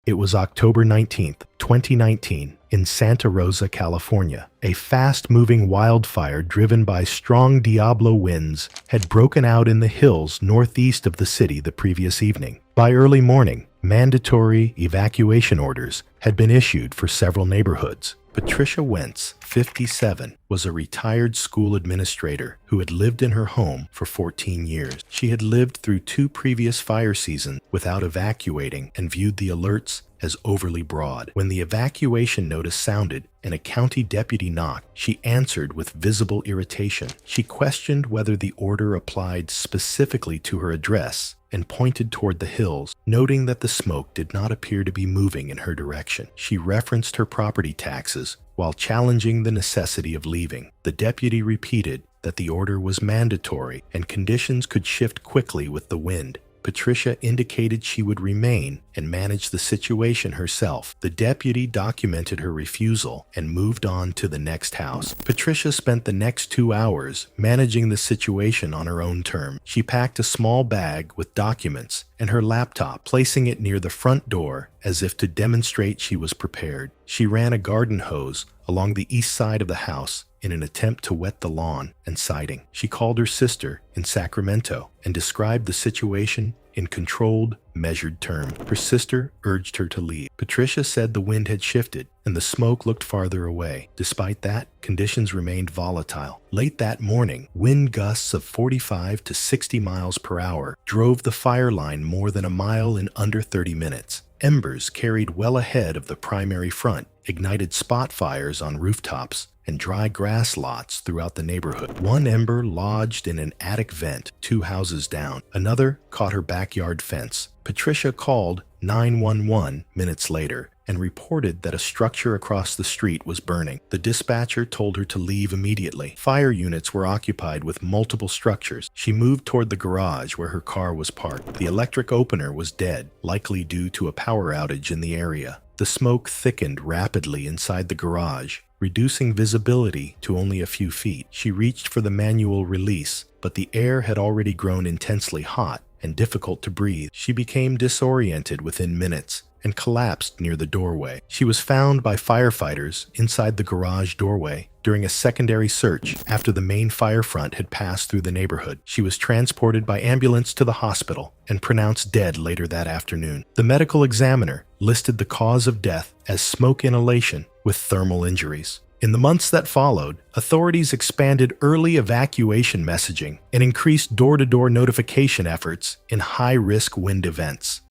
It was October 19th, 2019, in Santa Rosa, California. A fast-moving wildfire driven by strong Diablo winds had broken out in the hills northeast of the city the previous evening. By early morning, mandatory evacuation orders had been issued for several neighborhoods. Patricia Wentz, 57, was a retired school administrator who had lived in her home for 14 years. She had lived through 2 previous fire seasons without evacuating and viewed the alerts as overly broad. When the evacuation notice sounded and a county deputy knocked, she answered with visible irritation. She questioned whether the order applied specifically to her address and pointed toward the hills, noting that the smoke did not appear to be moving in her direction. She referenced her property taxes while challenging the necessity of leaving. The deputy repeated that the order was mandatory and conditions could shift quickly with the wind. Patricia indicated she would remain and manage the situation herself. The deputy documented her refusal and moved on to the next house. Patricia spent the next 2 hours managing the situation on her own terms. She packed a small bag with documents and her laptop, placing it near the front door as if to demonstrate she was prepared. She ran a garden hose along the east side of the house in an attempt to wet the lawn and siding. She called her sister in Sacramento and described the situation in controlled, measured terms. Her sister urged her to leave. Patricia said the wind had shifted and the smoke looked farther away. Despite that, conditions remained volatile. Late that morning, wind gusts of 45 to 60 miles per hour drove the fire line more than a mile in under 30 minutes. Embers carried well ahead of the primary front, ignited spot fires on rooftops and dry grass lots throughout the neighborhood. One ember lodged in an attic vent 2 houses down. Another caught her backyard fence. Patricia called 911 minutes later and reported that a structure across the street was burning. The dispatcher told her to leave immediately. Fire units were occupied with multiple structures. She moved toward the garage where her car was parked. The electric opener was dead, likely due to a power outage in the area. The smoke thickened rapidly inside the garage, reducing visibility to only a few feet. She reached for the manual release, but the air had already grown intensely hot and difficult to breathe. She became disoriented within minutes and collapsed near the doorway. She was found by firefighters inside the garage doorway during a secondary search after the main fire front had passed through the neighborhood. She was transported by ambulance to the hospital and pronounced dead later that afternoon. The medical examiner listed the cause of death as smoke inhalation with thermal injuries. In the months that followed, authorities expanded early evacuation messaging and increased door-to-door notification efforts in high-risk wind events.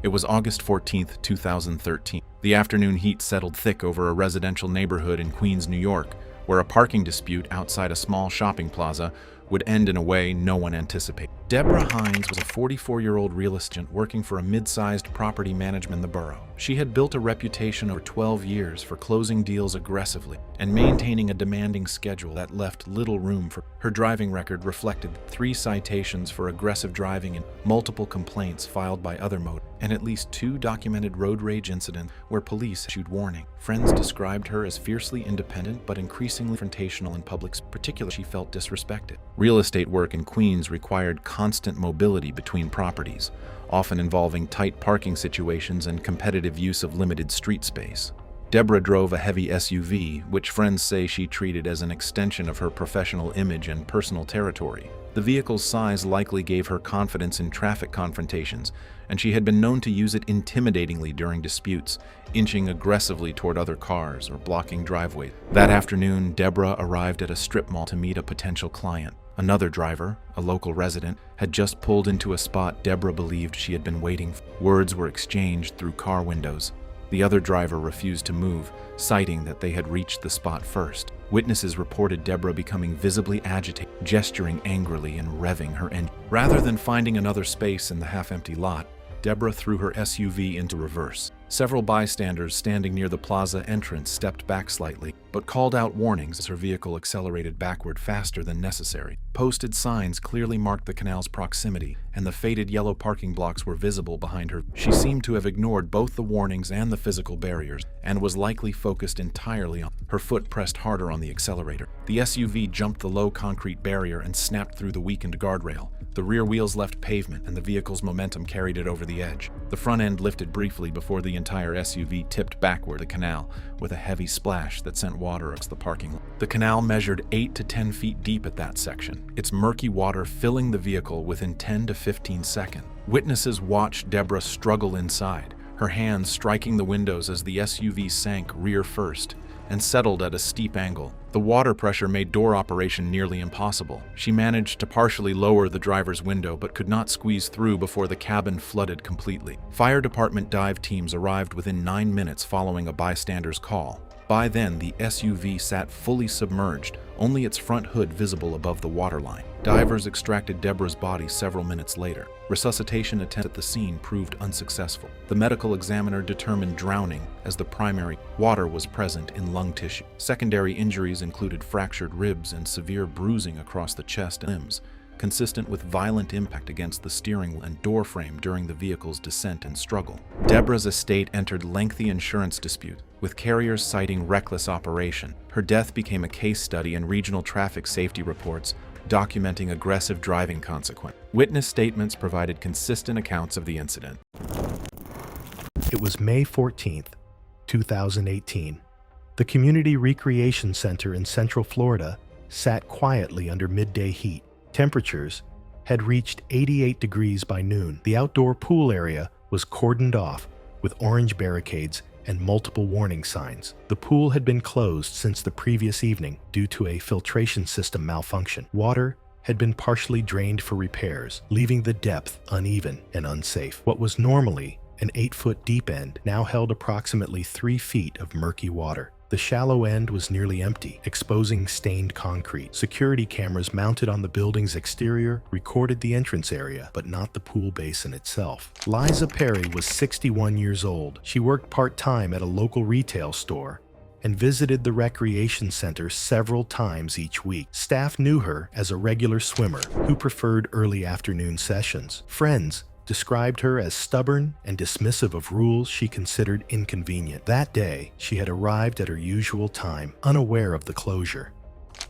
It was August 14, 2013. The afternoon heat settled thick over a residential neighborhood in Queens, New York, where a parking dispute outside a small shopping plaza would end in a way no one anticipated. Deborah Hines was a 44-year-old real estate working for a mid-sized property management in the borough. She had built a reputation over 12 years for closing deals aggressively and maintaining a demanding schedule that left little room for her driving record reflected 3 citations for aggressive driving and multiple complaints filed by other motorists, and at least 2 documented road rage incidents where police issued warning. Friends described her as fiercely independent but increasingly confrontational in public, particularly she felt disrespected. Real estate work in Queens required constant mobility between properties, often involving tight parking situations and competitive use of limited street space. Deborah drove a heavy SUV, which friends say she treated as an extension of her professional image and personal territory. The vehicle's size likely gave her confidence in traffic confrontations, and she had been known to use it intimidatingly during disputes, inching aggressively toward other cars or blocking driveways. That afternoon, Deborah arrived at a strip mall to meet a potential client. Another driver, a local resident, had just pulled into a spot Deborah believed she had been waiting for. Words were exchanged through car windows. The other driver refused to move, citing that they had reached the spot first. Witnesses reported Deborah becoming visibly agitated, gesturing angrily and revving her engine. Rather than finding another space in the half-empty lot, Deborah threw her SUV into reverse. Several bystanders standing near the plaza entrance stepped back slightly, but called out warnings as her vehicle accelerated backward faster than necessary. Posted signs clearly marked the canal's proximity, and the faded yellow parking blocks were visible behind her. She seemed to have ignored both the warnings and the physical barriers, and was likely focused entirely on her foot pressed harder on the accelerator. The SUV jumped the low concrete barrier and snapped through the weakened guardrail. The rear wheels left pavement, and the vehicle's momentum carried it over the edge. The front end lifted briefly before the entire SUV tipped backward the canal, with a heavy splash that sent water across the parking lot. The canal measured 8 to 10 feet deep at that section, its murky water filling the vehicle within 10 to 15 seconds. Witnesses watched Deborah struggle inside, her hands striking the windows as the SUV sank rear first and settled at a steep angle. The water pressure made door operation nearly impossible. She managed to partially lower the driver's window but could not squeeze through before the cabin flooded completely. Fire department dive teams arrived within 9 minutes following a bystander's call. By then, the SUV sat fully submerged, only its front hood visible above the waterline. Divers extracted Deborah's body several minutes later. Resuscitation attempts at the scene proved unsuccessful. The medical examiner determined drowning as the primary. Water was present in lung tissue. Secondary injuries included fractured ribs and severe bruising across the chest and limbs, consistent with violent impact against the steering wheel and door frame during the vehicle's descent and struggle. Deborah's estate entered lengthy insurance dispute, with carriers citing reckless operation. Her death became a case study in regional traffic safety reports, documenting aggressive driving consequences. Witness statements provided consistent accounts of the incident. It was May 14th, 2018. The Community Recreation Center in Central Florida sat quietly under midday heat. Temperatures had reached 88 degrees by noon. The outdoor pool area was cordoned off with orange barricades and multiple warning signs. The pool had been closed since the previous evening due to a filtration system malfunction. Water had been partially drained for repairs, leaving the depth uneven and unsafe. What was normally an 8-foot deep end now held approximately 3 feet of murky water. The shallow end was nearly empty, exposing stained concrete. Security cameras mounted on the building's exterior recorded the entrance area, but not the pool basin itself. Liza Perry was 61 years old. She worked part-time at a local retail store and visited the recreation center several times each week. Staff knew her as a regular swimmer who preferred early afternoon sessions. Friends described her as stubborn and dismissive of rules she considered inconvenient. That day, she had arrived at her usual time, unaware of the closure.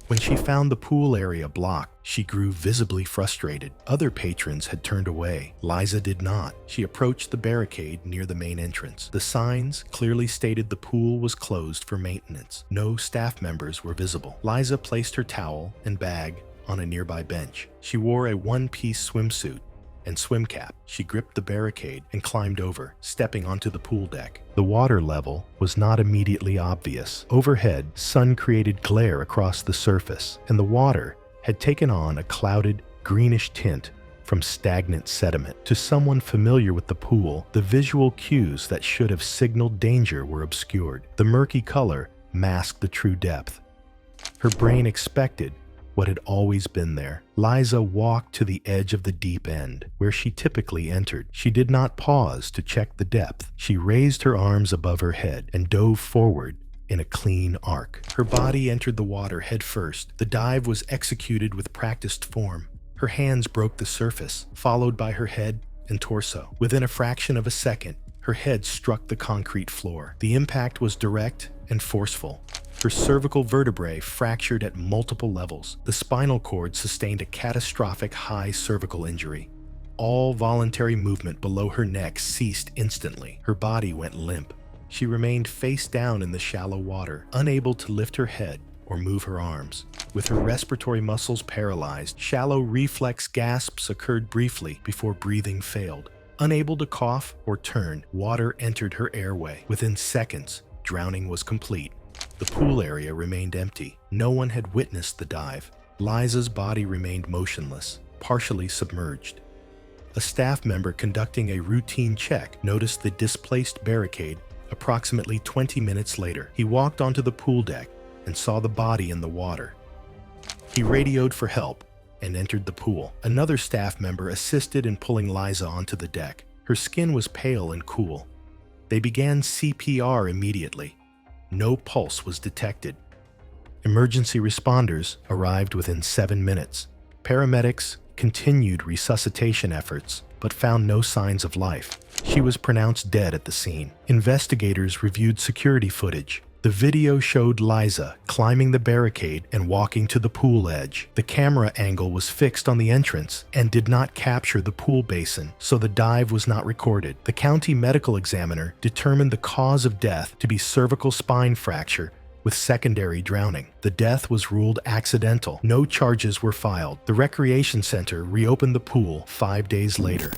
When she found the pool area blocked, she grew visibly frustrated. Other patrons had turned away. Liza did not. She approached the barricade near the main entrance. The signs clearly stated the pool was closed for maintenance. No staff members were visible. Liza placed her towel and bag on a nearby bench. She wore a one-piece swimsuit and swim cap. She gripped the barricade and climbed over, stepping onto the pool deck. The water level was not immediately obvious. Overhead, sun created glare across the surface, and the water had taken on a clouded, greenish tint from stagnant sediment. To someone familiar with the pool, the visual cues that should have signaled danger were obscured. The murky color masked the true depth. Her brain expected what had always been there. Liza walked to the edge of the deep end, where she typically entered. She did not pause to check the depth. She raised her arms above her head and dove forward in a clean arc. Her body entered the water head first. The dive was executed with practiced form. Her hands broke the surface, followed by her head and torso. Within a fraction of a second, her head struck the concrete floor. The impact was direct and forceful. Her cervical vertebrae fractured at multiple levels. The spinal cord sustained a catastrophic high cervical injury. All voluntary movement below her neck ceased instantly. Her body went limp. She remained face down in the shallow water, unable to lift her head or move her arms. With her respiratory muscles paralyzed, shallow reflex gasps occurred briefly before breathing failed. Unable to cough or turn, water entered her airway. Within seconds, drowning was complete. The pool area remained empty. No one had witnessed the dive. Liza's body remained motionless, partially submerged. A staff member conducting a routine check noticed the displaced barricade approximately 20 minutes later. He walked onto the pool deck and saw the body in the water. He radioed for help and entered the pool. Another staff member assisted in pulling Liza onto the deck. Her skin was pale and cool. They began CPR immediately. No pulse was detected. Emergency responders arrived within 7 minutes. Paramedics continued resuscitation efforts, but found no signs of life. She was pronounced dead at the scene. Investigators reviewed security footage. The video showed Liza climbing the barricade and walking to the pool edge. The camera angle was fixed on the entrance and did not capture the pool basin, so the dive was not recorded. The county medical examiner determined the cause of death to be cervical spine fracture with secondary drowning. The death was ruled accidental. No charges were filed. The recreation center reopened the pool 5 days later.